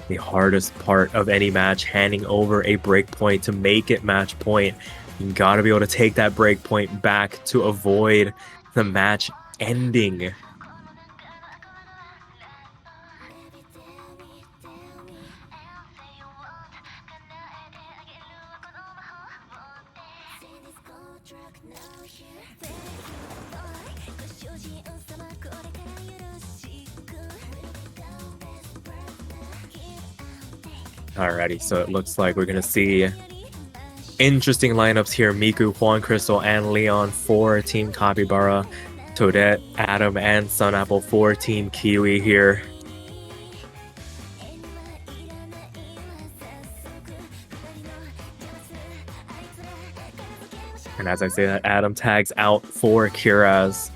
The hardest part of any match, handing over a break point to make it match point. You gotta be able to take that break point back to avoid the match ending. Alrighty, so it looks like we're gonna see interesting lineups here. Miku, Juan Crystal, and Leon for Team Capybara. Toadette, Adam, and Sunapple for Team Kiwi here. And as I say that, Adam tags out for Kiraz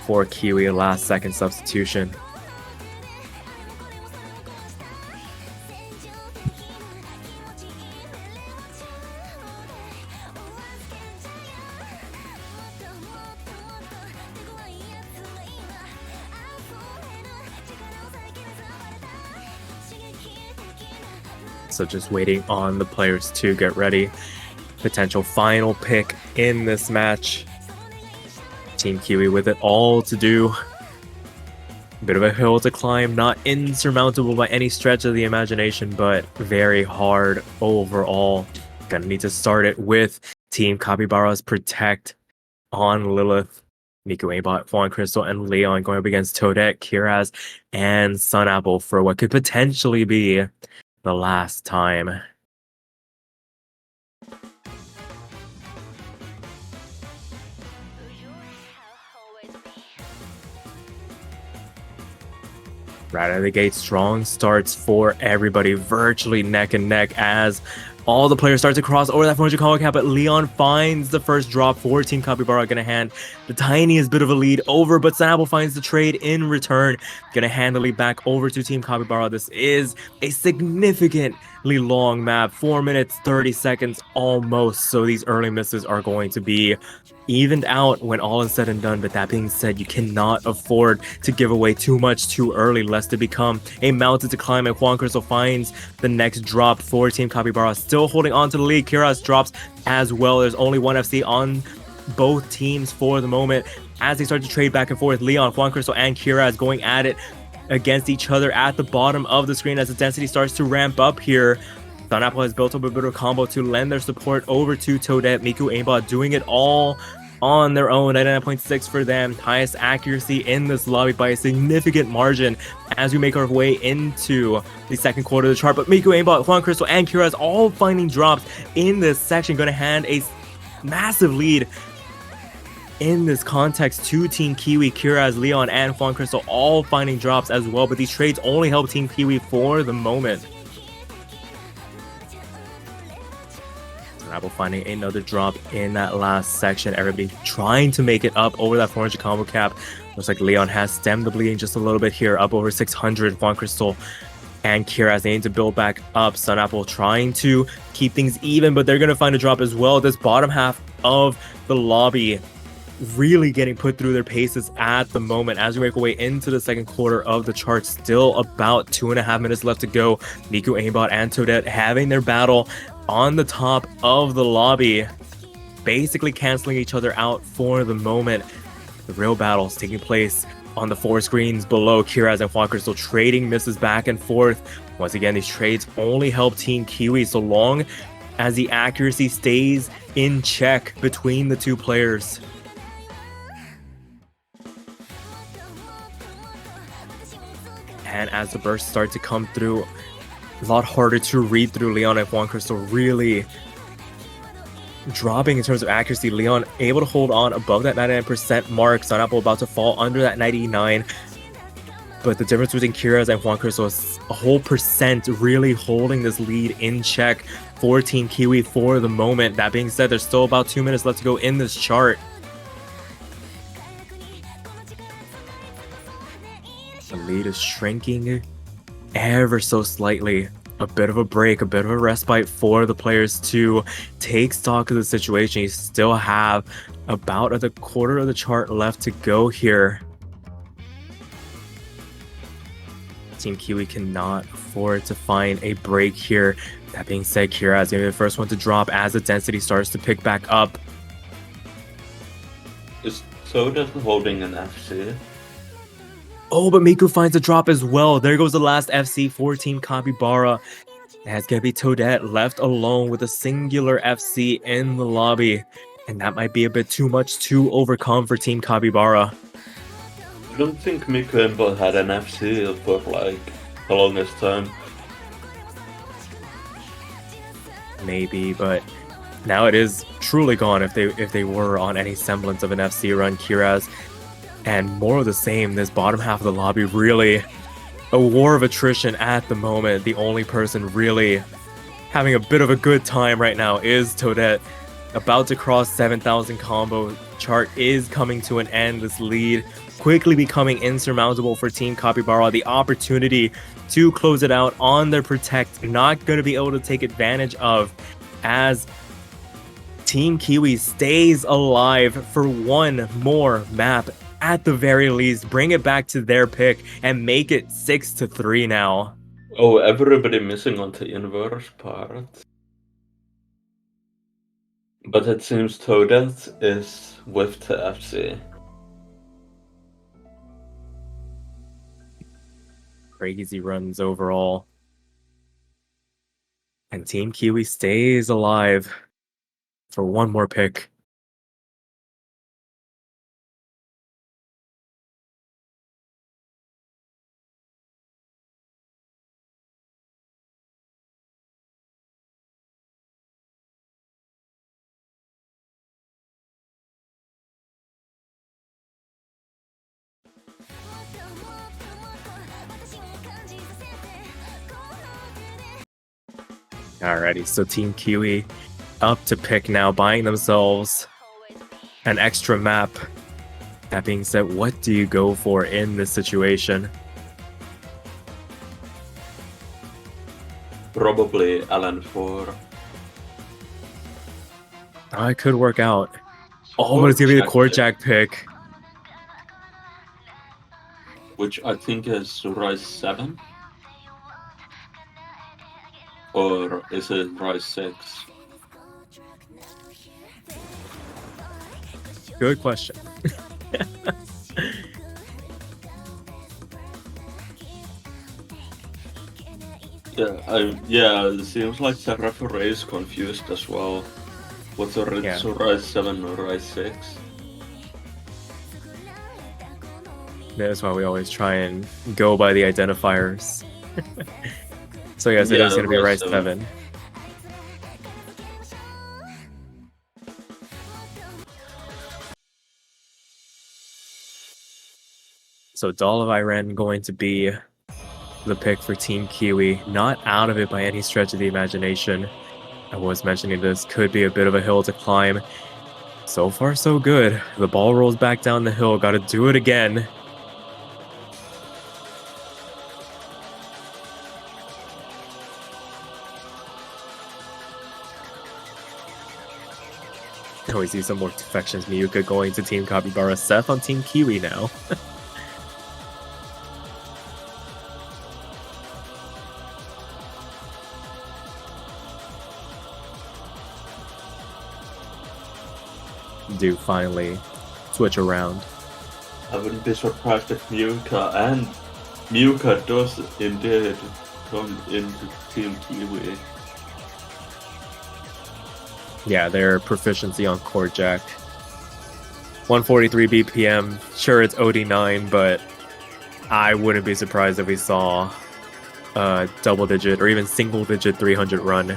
for Kiwi, last second substitution. So just waiting on the players to get ready. Potential final pick in this match. Team Kiwi with it all to do. Bit of a hill to climb, not insurmountable by any stretch of the imagination, but very hard overall. Gonna need to start it with Team Capybara's Protect on Lilith. Miku, Aimbot, Juan Crystal, and Leon going up against Toadette, Kiraz, and Sunapple for what could potentially be the last time. Right out of the gate, strong starts for everybody, virtually neck and neck as all the players start to cross over that 400 combo cap, but Leon finds the first drop for Team Capybara, gonna hand the tiniest bit of a lead over, but Sunapple finds the trade in return, gonna hand the lead back over to Team Capybara. This is a significantly long map, 4 minutes, 30 seconds almost, so these early misses are going to be evened out when all is said and done. But that being said, you cannot afford to give away too much too early, lest it become a mountain to climb. And Juan Crystal finds the next drop for Team Capybara, still holding on to the lead. Kiraz drops as well. There's only one FC on both teams for the moment as they start to trade back and forth. Leon, Juan Crystal, and Kiraz going at it against each other at the bottom of the screen as the density starts to ramp up here. Sunapple has built up a bit of a combo to lend their support over to Toadette. Miku, Aimbot doing it all on their own. 99.6 for them. Highest accuracy in this lobby by a significant margin as we make our way into the second quarter of the chart. But Miku, Aimbot, Juan Crystal, and Kiraz all finding drops in this section. Going to hand a massive lead in this context to Team Kiwi. Kiraz, Leon, and Juan Crystal all finding drops as well. But these trades only help Team Kiwi for the moment. Sunapple finding another drop in that last section. Everybody trying to make it up over that 400 combo cap. Looks like Leon has stemmed the bleeding just a little bit here, up over 600. Juan Crystal and Kiraz, they need to build back up. Sunapple trying to keep things even, but they're going to find a drop as well. This bottom half of the lobby really getting put through their paces at the moment as we make our way into the second quarter of the chart. Still about 2.5 minutes left to go. Miku, Aimbot, and Toadette having their battle on the top of the lobby, basically canceling each other out for the moment. The real battles taking place on the 4 screens below. Kiraz and Juan Crystal trading misses back and forth. Once again, these trades only help Team Kiwi so long as the accuracy stays in check between the two players. And as the bursts start to come through, a lot harder to read through. Leon and Juan Crystal really dropping in terms of accuracy. Leon able to hold on above that 99% mark. Sunapple about to fall under that 99. But the difference between Kiraz and Juan Crystal is a whole percent, really holding this lead in check for Team Kiwi for the moment. That being said, there's still about 2 minutes left to go in this chart. The lead is shrinking ever so slightly. A bit of a break, a bit of a respite for the players to take stock of the situation. You still have about a quarter of the chart left to go here. Team Kiwi cannot afford to find a break here. That being said, Kiraz is going to be the first one to drop as the density starts to pick back up. Is Toadette holding an FC? Oh, but Miku finds a drop as well. There goes the last FC for Team Capybara. And it's going to be Toadette left alone with a singular FC in the lobby. And that might be a bit too much to overcome for Team Capybara. I don't think Mikko had an FC for like the longest time. Maybe, but now it is truly gone if they were on any semblance of an FC run, Kiraz. And more of the same, this bottom half of the lobby really a war of attrition at the moment. The only person really having a bit of a good time right now is Toadette. About to cross 7,000 combo. Chart is coming to an end. This lead quickly becoming insurmountable for Team Capybara. The opportunity to close it out on their Protect not going to be able to take advantage of, as Team Kiwi stays alive for one more map at the very least. Bring it back to their pick and make it 6-3 now. Oh, everybody missing on the inverse part. But it seems Toadette is with the FC. Crazy runs overall. And Team Kiwi stays alive for one more pick. Alrighty, so Team Kiwi up to pick now, buying themselves an extra map. That being said, what do you go for in this situation? Probably LN4. Oh, it could work out. Oh, but it's gonna be the Core Jack pick. Which I think is Rise 7? Or is it Rise 6? Good question. Yeah, it seems like the referee is confused as well. What's a Rise 7 or Rise 6? That's why we always try and go by the identifiers. So yes, it is going to be Rise 7. So Doll of Iran going to be the pick for Team Kiwi. Not out of it by any stretch of the imagination. I was mentioning this could be a bit of a hill to climb. So far, so good. The ball rolls back down the hill. Got to do it again. Now we see some more defections. Miyuka going to Team Capybara. Seth on Team Kiwi now. Do finally switch around. I wouldn't be surprised if Miyuka does indeed come into Team Kiwi. Yeah, their proficiency on Core Jack. 143 BPM. Sure, it's OD9, but I wouldn't be surprised if we saw a double-digit or even single-digit 300 run.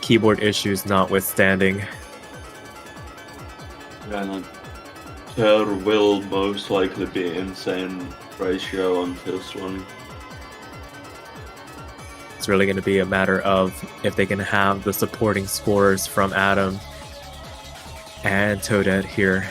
Keyboard issues notwithstanding. Yeah, there will most likely be insane ratio on this one. It's really going to be a matter of if they can have the supporting scores from Adam and Toadette here.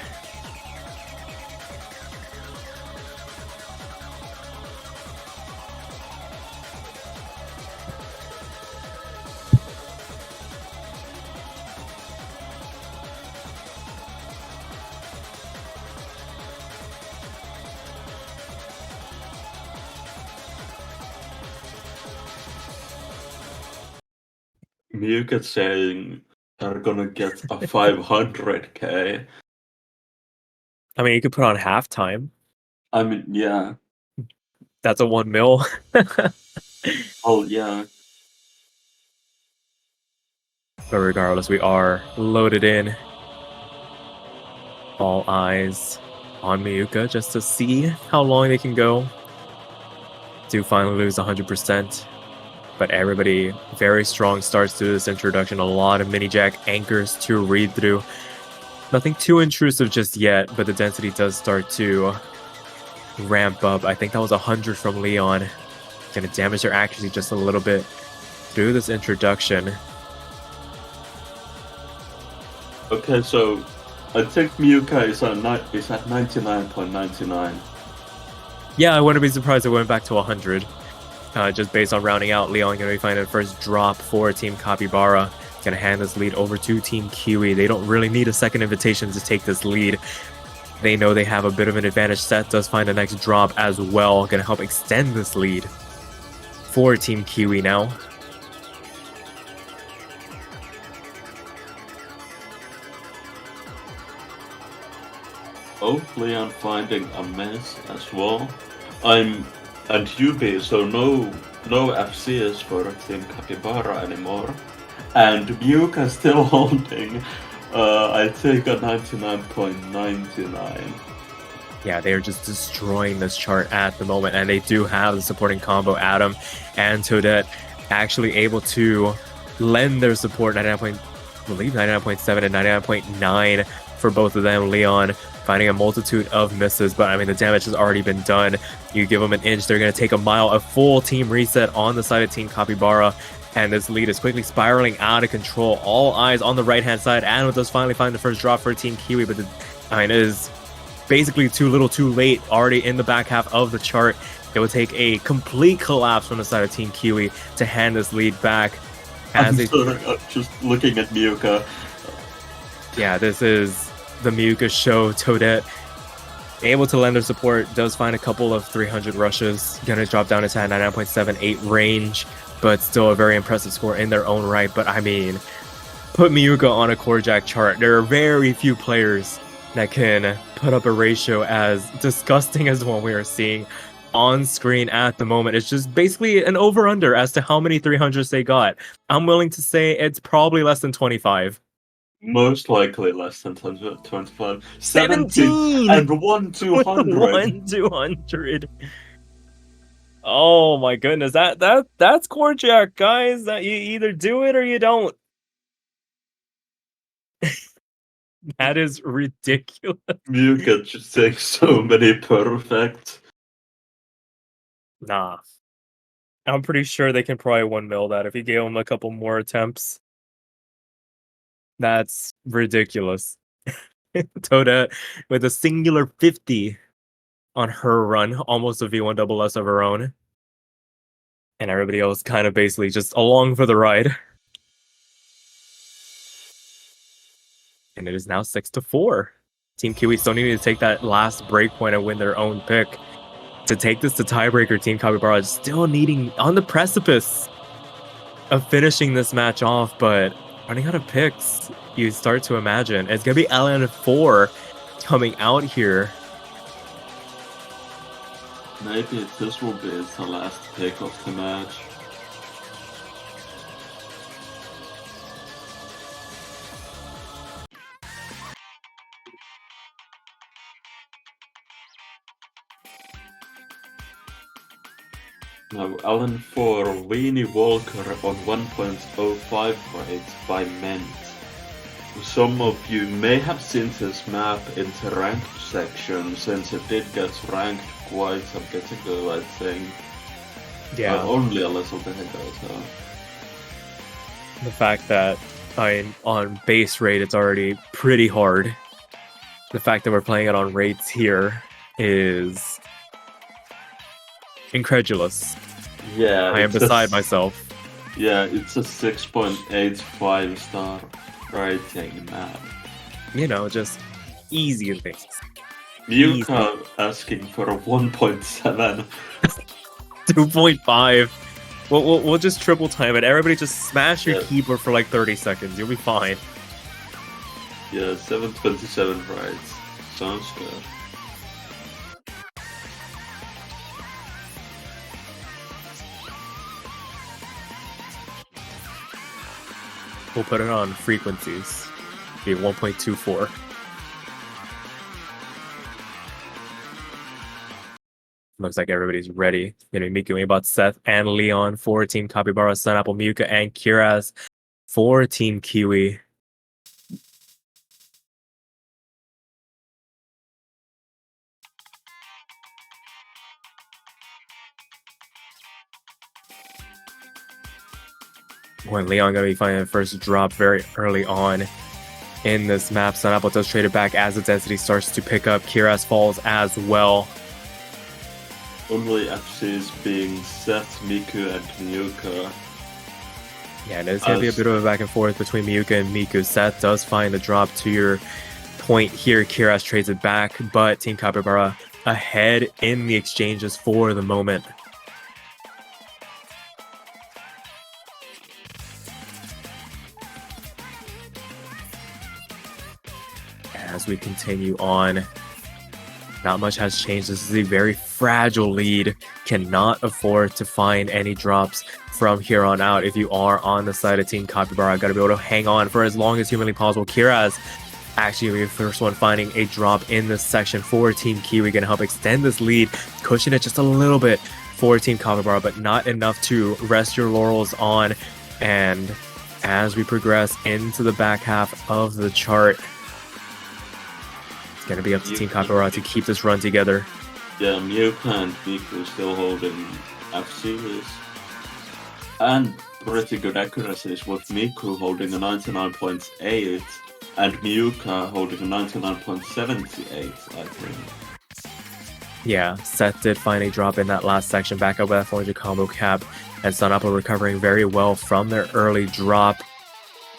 Miyuka saying they're gonna get a 500k. I mean, you could put on halftime. I mean, yeah. That's a 1 mil. Oh, yeah. But regardless, we are loaded in All eyes on Miyuka just to see how long they can go. Do finally lose 100%. But everybody, very strong starts to this introduction. A lot of mini-jack anchors to read through. Nothing too intrusive just yet, but the density does start to ramp up. I think that was 100 from Leon. Gonna damage their accuracy just a little bit through this introduction. Okay, so I think Miyuka is at 99.99. Yeah, I wouldn't be surprised if it went back to 100. Just based on rounding out, Leon going to be finding the first drop for Team Capybara. Going to hand this lead over to Team Kiwi. They don't really need a second invitation to take this lead. They know they have a bit of an advantage. Seth does find the next drop as well. Going to help extend this lead for Team Kiwi now. Oh, Leon finding a mess as well. I'm at UB, so no FCS for Team Capybara anymore. And Miyuka still holding, I think, a 99.99. Yeah, they're just destroying this chart at the moment, and they do have the supporting combo. Adam and Toadette actually able to lend their support 99.7 and 99.9 for both of them. Leon finding a multitude of misses, but I mean, the damage has already been done. You give them an inch, they're going to take a mile. A full team reset on the side of Team Capybara, and this lead is quickly spiraling out of control. All eyes on the right-hand side. Adam does finally find the first drop for Team Kiwi, but it is basically too little too late, already in the back half of the chart. It would take a complete collapse from the side of Team Kiwi to hand this lead back. I'm just looking at Miyuka. Yeah, this is the Miyuka show. Toadette able to lend their support, does find a couple of 300 rushes, gonna drop down to 99.78 range, but still a very impressive score in their own right. But I mean, put Miyuka on a core jack chart. There are very few players that can put up a ratio as disgusting as the one we are seeing on screen at the moment. It's just basically an over-under as to how many 300s they got. I'm willing to say it's probably less than 25. Most likely less than 25. 17 and 1 200. 1 200. Oh my goodness, that's core jack, guys. That you either do it or you don't. That is ridiculous. Miyuka just takes so many perfect. Nah. I'm pretty sure they can probably 1-mil that if you gave them a couple more attempts. That's ridiculous. Toda with a singular 50 on her run, almost a V1 double S of her own. And everybody else kind of basically just along for the ride. And it is now 6-4. Team Kiwi still needing to take that last break point and win their own pick. To take this to tiebreaker, Team Capybara is still needing, on the precipice of finishing this match off, but running out of picks, you start to imagine. It's going to be LN4 coming out here. Maybe this will be the last pick of the match. Now, LN4 Weenie Walker on 1.05 rate by Ment. Some of you may have seen this map in the ranked section, since it did get ranked quite a bit ago, I think. Yeah. Only a little bit ago, so. The fact that on base rate it's already pretty hard. The fact that we're playing it on rates here is incredulous. Yeah, I am beside myself. Yeah, it's a 6.85 star rating map. You know, just easy things. Miyuka asking for a 1.7. 2.5. We'll just triple time it. Everybody just smash your Yeah. keyboard for like 30 seconds. You'll be fine. Yeah, 727 rights. Sounds good. We'll put it on frequencies. Be 1.24. Looks like everybody's ready. Gonna be Miku, Aimbot, Seth, and Leon for Team Capybara, Sunapple, Miuka, and Kiraz for Team Kiwi. When Leon gonna be finding the first drop very early on in this map. Sunapple does trade it back as the density starts to pick up. Kiraz falls as well. Only FCs being Seth, Miku, and Miuka. Yeah, and it's going to be a bit of a back and forth between Miuka and Miku. Seth does find the drop to your point here. Kiraz trades it back, but Team Capybara ahead in the exchanges for the moment. As we continue on, not much has changed. This is a very fragile lead. Cannot afford to find any drops from here on out. If you are on the side of Team Capybara, gotta be able to hang on for as long as humanly possible. Kiraz actually be the first one finding a drop in this section for Team Kiwi, gonna help extend this lead, cushion it just a little bit for Team Capybara, but not enough to rest your laurels on. And as we progress into the back half of the chart, it's gonna be up to Team Capybara to keep this run together. Yeah, Miuka and Miku still holding FCs. And pretty good accuracies, with Miku holding a 99.8 and Miuka holding a 99.78, I think. Yeah, Seth did find a drop in that last section, back up with that 400 combo cap, and Sunapple recovering very well from their early drop.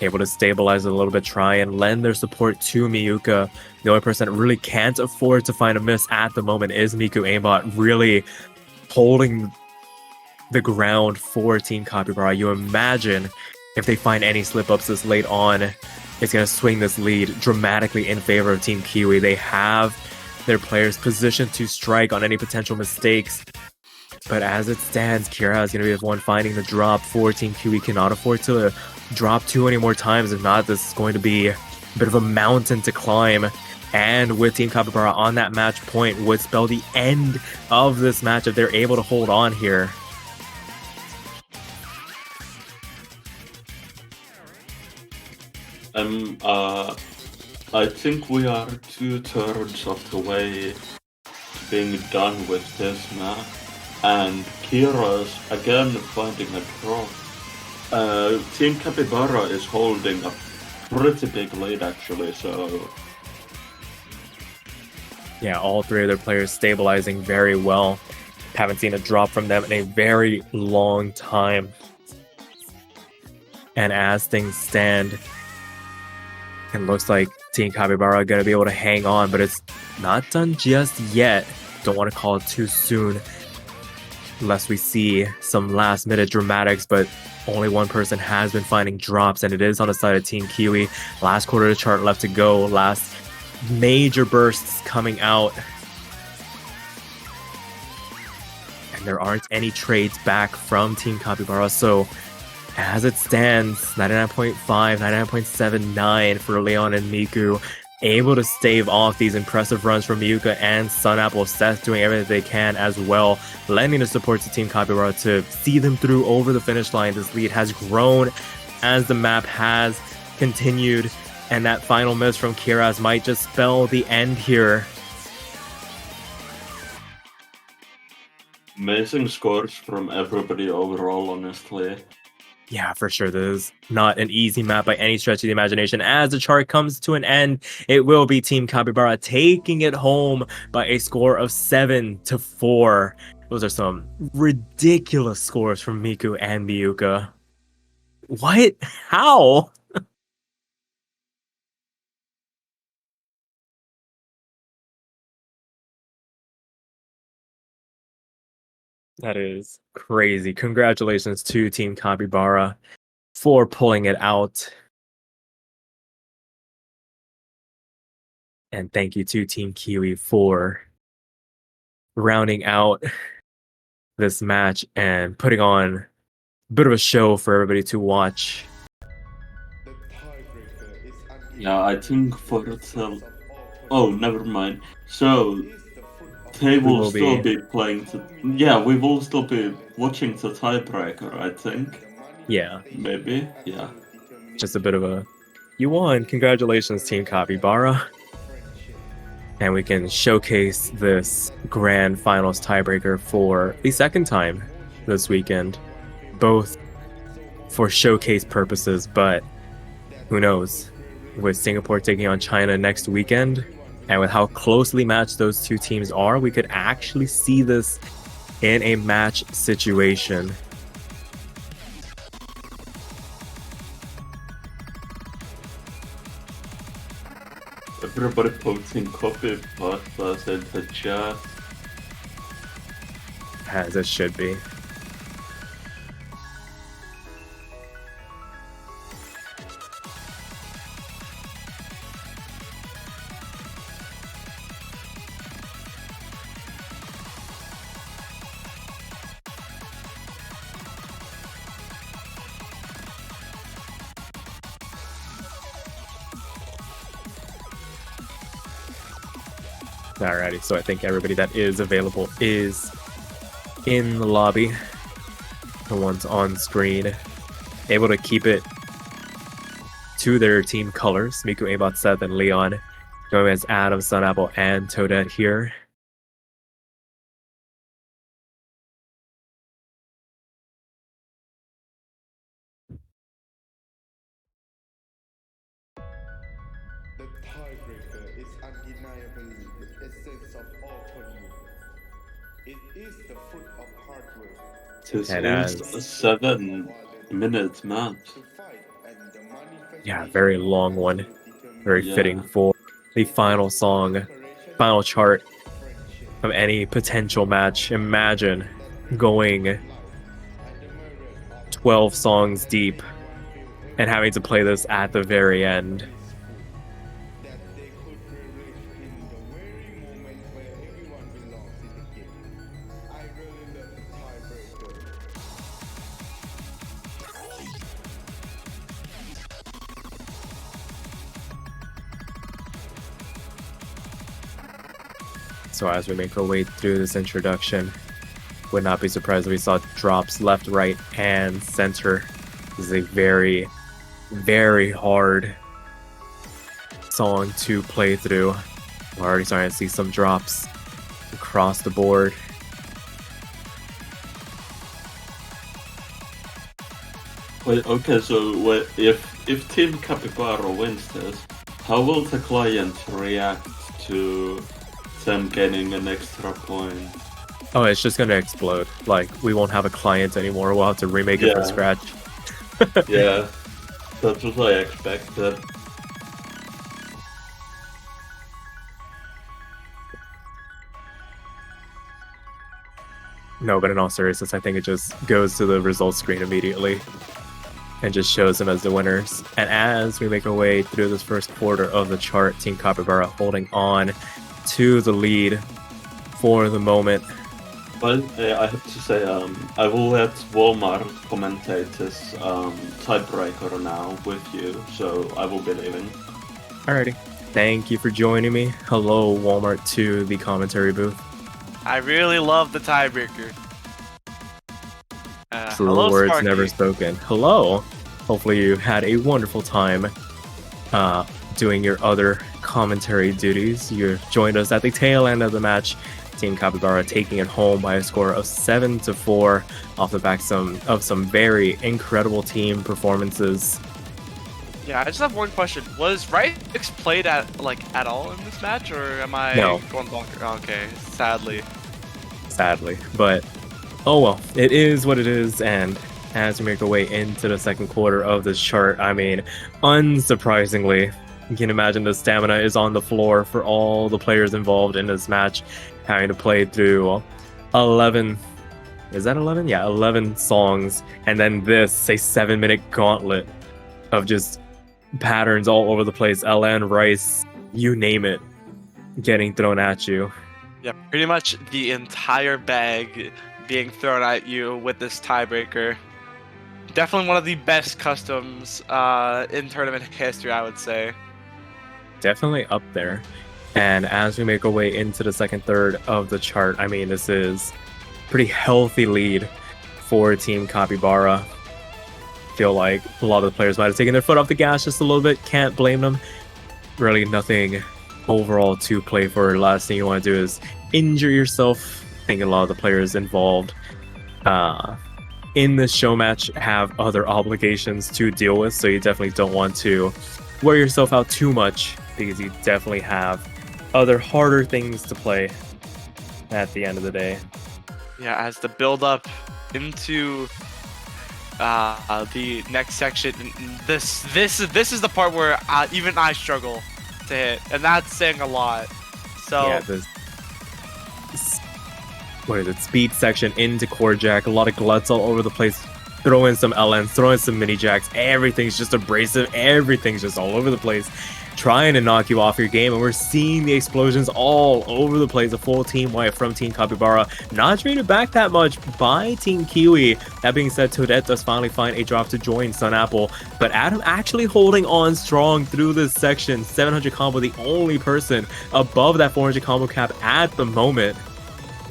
Able to stabilize it a little bit, try and lend their support to Miuka. The only person that really can't afford to find a miss at the moment is Miku Aimbot, really holding the ground for Team Capybara. You imagine if they find any slip-ups this late on, it's going to swing this lead dramatically in favor of Team Kiwi. They have their players positioned to strike on any potential mistakes. But as it stands, Kira is going to be the one finding the drop for Team Kiwi. Cannot afford to drop too many more times. If not, this is going to be a bit of a mountain to climb. And with Team Capybara on that match point would spell the end of this match if they're able to hold on here. I think we are 2/3 of the way to being done with this map. And Kira's again finding a drop. Team Capybara is holding a pretty big lead actually, so... Yeah, all three of their players stabilizing very well. Haven't seen a drop from them in a very long time. And as things stand, it looks like Team Capybara are going to be able to hang on, but it's not done just yet. Don't want to call it too soon, unless we see some last-minute dramatics, but only one person has been finding drops, and it is on the side of Team Kiwi. Last quarter of the chart left to go. Last major bursts coming out. And there aren't any trades back from Team Capybara, so as it stands, 99.5, 99.79 for Leon and Miku. Able to stave off these impressive runs from Miuka and Sunapple. Seth doing everything they can as well, lending the support to Team Capybara to see them through over the finish line. This lead has grown as the map has continued, and that final miss from Kiraz might just spell the end here. Amazing scores from everybody overall, honestly. Yeah, for sure. This is not an easy map by any stretch of the imagination. As the chart comes to an end, it will be Team Capybara taking it home by a score of 7-4. Those are some ridiculous scores from Miku and Miuka. What? How? That is crazy. Congratulations to Team Capybara for pulling it out. And thank you to Team Kiwi for rounding out this match and putting on a bit of a show for everybody to watch. The tiebreaker is uneven. Yeah, I think for the... Oh, never mind. So, Is the fruit They will will still be- be playing to. Yeah, we will still be watching the tiebreaker, I think. Yeah, Maybe, yeah. just a bit of a you won. Congratulations, Team Capybara. And we can showcase this grand finals tiebreaker for the second time this weekend, both for showcase purposes, but who knows? With Singapore taking on China next weekend, and with how closely matched those two teams are, we could actually see this in a match situation. Everybody posting Capybara in the chat. As it should be. Alrighty, so I think everybody that is available is in the lobby. The ones on screen, able to keep it to their team colors. Miku, Abot, Seth, and Leon. Going as Adam, Sunapple, and Toadette here. The tiebreaker is undeniably the essence of all tournament. It is the fruit of hard work. This And is as- a 7-minute match. To fight and the Yeah, manifestation very of long one. absolute Very Yeah. fitting for the final song, final chart friendship, of any potential match. Imagine going and the merit of 12 songs deep and having to play this at the very end. that they could relive in the very moment where everyone belongs in the game. I really love the tiebreaker. So as we make our way through this introduction, would not be surprised if we saw drops left, right, and center. This is a very, very hard song to play through. We're already starting to see some drops across the board. Wait, okay, so if Team Capybara wins this, how will the client react to them gaining an extra point? Oh, it's just gonna explode. Like, we won't have a client anymore. We'll have to remake it from Yeah. scratch. Yeah, that's what I expected. No, but in all seriousness, I think it just goes to the results screen immediately and just shows them as the winners. And as we make our way through this first quarter of the chart, Team Capybara holding on to the lead for the moment. But I have to say, I will let Walmart commentate this tiebreaker now with you, so I will be leaving. Alrighty. Thank you for joining me. Hello, Walmart, to the commentary booth. I really love the tiebreaker. So Hello, the words Sparky. never spoken. Hello. Hopefully you had a wonderful time doing your other commentary duties. You joined us at the tail end of the match. Team Capybara taking it home by a score of 7-4 off the back of some very incredible team performances. Yeah, I just have one question. Was Ryx played at all in this match, or am I No. going bonker? Okay, sadly. But oh well, it is what it is. And as we make our way into the second quarter of this chart, I mean, unsurprisingly, you can imagine the stamina is on the floor for all the players involved in this match, having to play through 11. Is that 11? Yeah, 11 songs, and then this, a 7-minute gauntlet of just patterns all over the place. LN, Rice, you name it, getting thrown at you. Yeah, pretty much the entire bag being thrown at you with this tiebreaker. Definitely one of the best customs in tournament history, I would say. Definitely up there. And as we make our way into the second third of the chart, I mean, this is pretty healthy lead for Team Capybara. Feel like a lot of the players might have taken their foot off the gas just a little bit. Can't blame them. Really nothing overall to play for. Last thing you want to do is injure yourself. I think a lot of the players involved in this show match have other obligations to deal with, so you definitely don't want to wear yourself out too much, because you definitely have other harder things to play at the end of the day. Yeah, as the build up into the next section, this is the part where even I struggle to hit, and that's saying a lot. So Yeah, what is it? Speed section into core jack. A lot of gluts all over the place. Throw in some LNs, throw in some mini jacks. Everything's just abrasive. Everything's just all over the place, trying to knock you off your game. And we're seeing the explosions all over the place. A full team wipe from Team Capybara. Not traded back that much by Team Kiwi. That being said, Toadette does finally find a drop to join Sun Apple. But Adam actually holding on strong through this section. 700 combo, the only person above that 400 combo cap at the moment.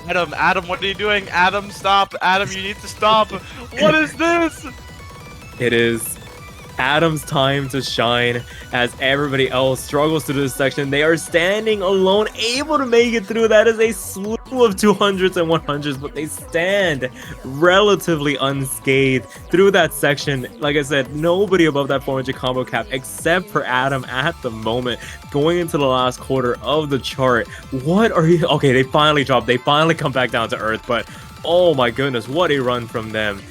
Adam, what are you doing? Adam, stop! Adam, you need to stop! What is this? It is Adam's time to shine as everybody else struggles through this section. They are standing alone, able to make it through. That is a slew of 200s and 100s, but they stand relatively unscathed through that section. Like I said, nobody above that 400 combo cap except for Adam at the moment. Going into the last quarter of the chart, what are you? Okay, they finally dropped. They finally come back down to earth, but oh my goodness, what a run from them.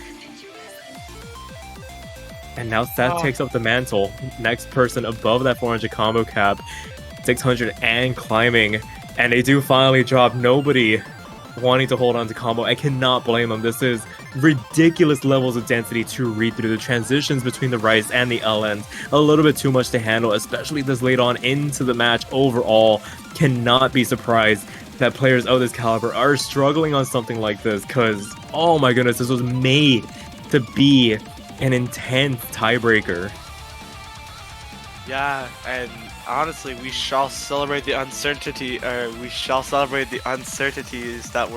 And now Seth takes up the mantle. Next person above that 400 combo cap, 600 and climbing. And they do finally drop. Nobody wanting to hold on to combo. I cannot blame them. This is ridiculous levels of density to read through. The transitions between the rice and the LNs, a little bit too much to handle, especially this late on into the match overall. Cannot be surprised that players of this caliber are struggling on something like this, because, oh my goodness, this was made to be an intense tiebreaker. Yeah, and honestly, we shall celebrate the uncertainties that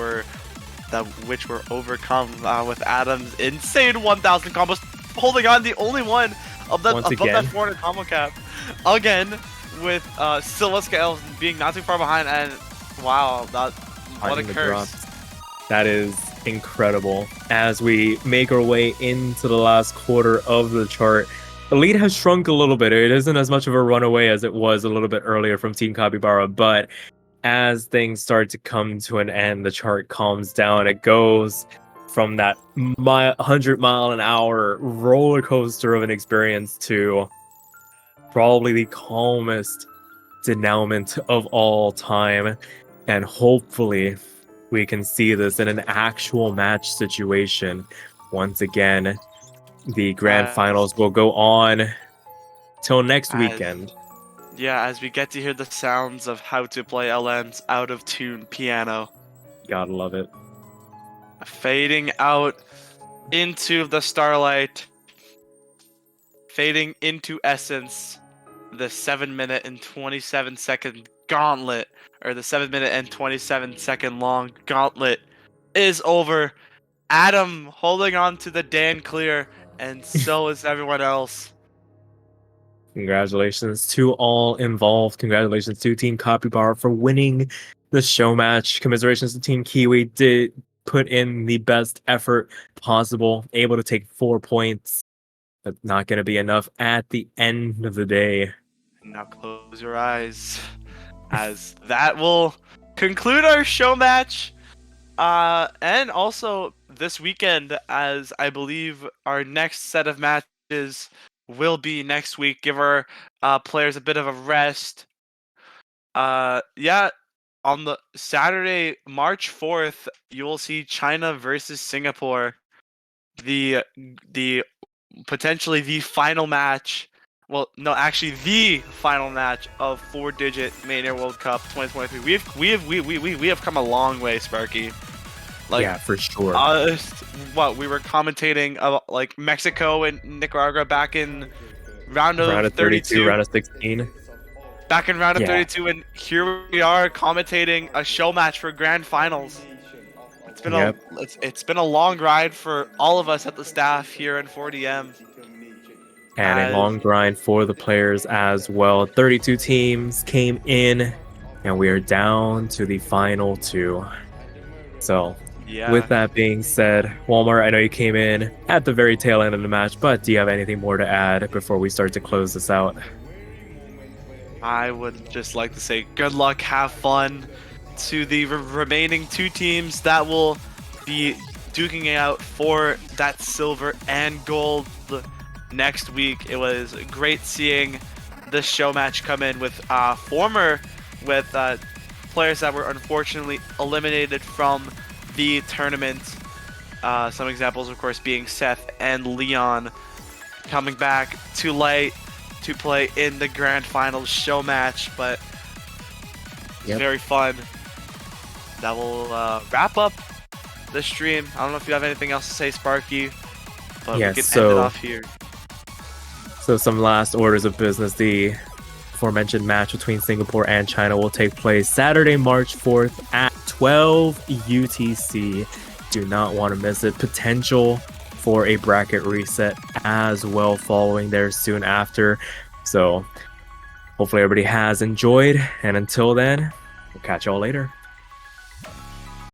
which were overcome with Adam's insane 1,000 combos, holding on, the only one of that above that 400 combo cap. Again, with Silva being not too far behind, and wow, what a curse. That is incredible. As we make our way into the last quarter of the chart, the lead has shrunk a little bit. It isn't as much of a runaway as it was a little bit earlier from Team Capybara, but as things start to come to an end, the chart calms down. It goes from that 100-mile-an-hour roller coaster of an experience to probably the calmest denouement of all time. And hopefully we can see this in an actual match situation. Once again, the grand finals will go on till next weekend. Yeah, as we get to hear the sounds of how to play LN's out-of-tune piano. Gotta love it. Fading out into the starlight. Fading into essence. The 7-minute and 27-second gauntlet, or the 7-minute and 27-second long gauntlet is over. Adam holding on to the Dan clear, and so is everyone else. Congratulations to all involved. Congratulations to Team Capybara for winning the show match. Commiserations to Team Kiwi. Did put in the best effort possible, able to take 4 points, but not going to be enough at the end of the day. Now close your eyes, as that will conclude our show match. And also this weekend, as I believe our next set of matches will be next week. Give our players a bit of a rest. Yeah, on the Saturday, March 4th, you will see China versus Singapore. The potentially the final match. Well, no, actually the final match of 4-digit Mania World Cup 2023. We have come a long way, Sparky. Like, yeah, for sure. What we were commentating about, like Mexico and Nicaragua back in round of 32, round of 16. back in round of Yeah. 32, and here we are commentating a show match for grand finals. It's been Yep. it's been a long ride for all of us at the staff here in 4DM. And a As- long grind for the players as well. 32 teams came in, and we are down to the final 2. So, Yeah. with that being said, Walmart, I know you came in at the very tail end of the match, but do you have anything more to add before we start to close this out? I would just like to say good luck, have fun to the remaining 2 teams that will be duking it out for that silver and gold next week. It was great seeing this show match come in with players that were unfortunately eliminated from the tournament. Some examples, of course, being Seth and Leon coming back too late to play in the grand finals show match, but Yep. very fun. That will wrap up the stream. I don't know if you have anything else to say, Sparky, but Yes, we can end so- it off here. So some last orders of business. The aforementioned match between Singapore and China will take place Saturday, March 4th at 12 UTC. Do not want to miss it. Potential for a bracket reset as well following there soon after. So hopefully everybody has enjoyed. And until then, we'll catch y'all later.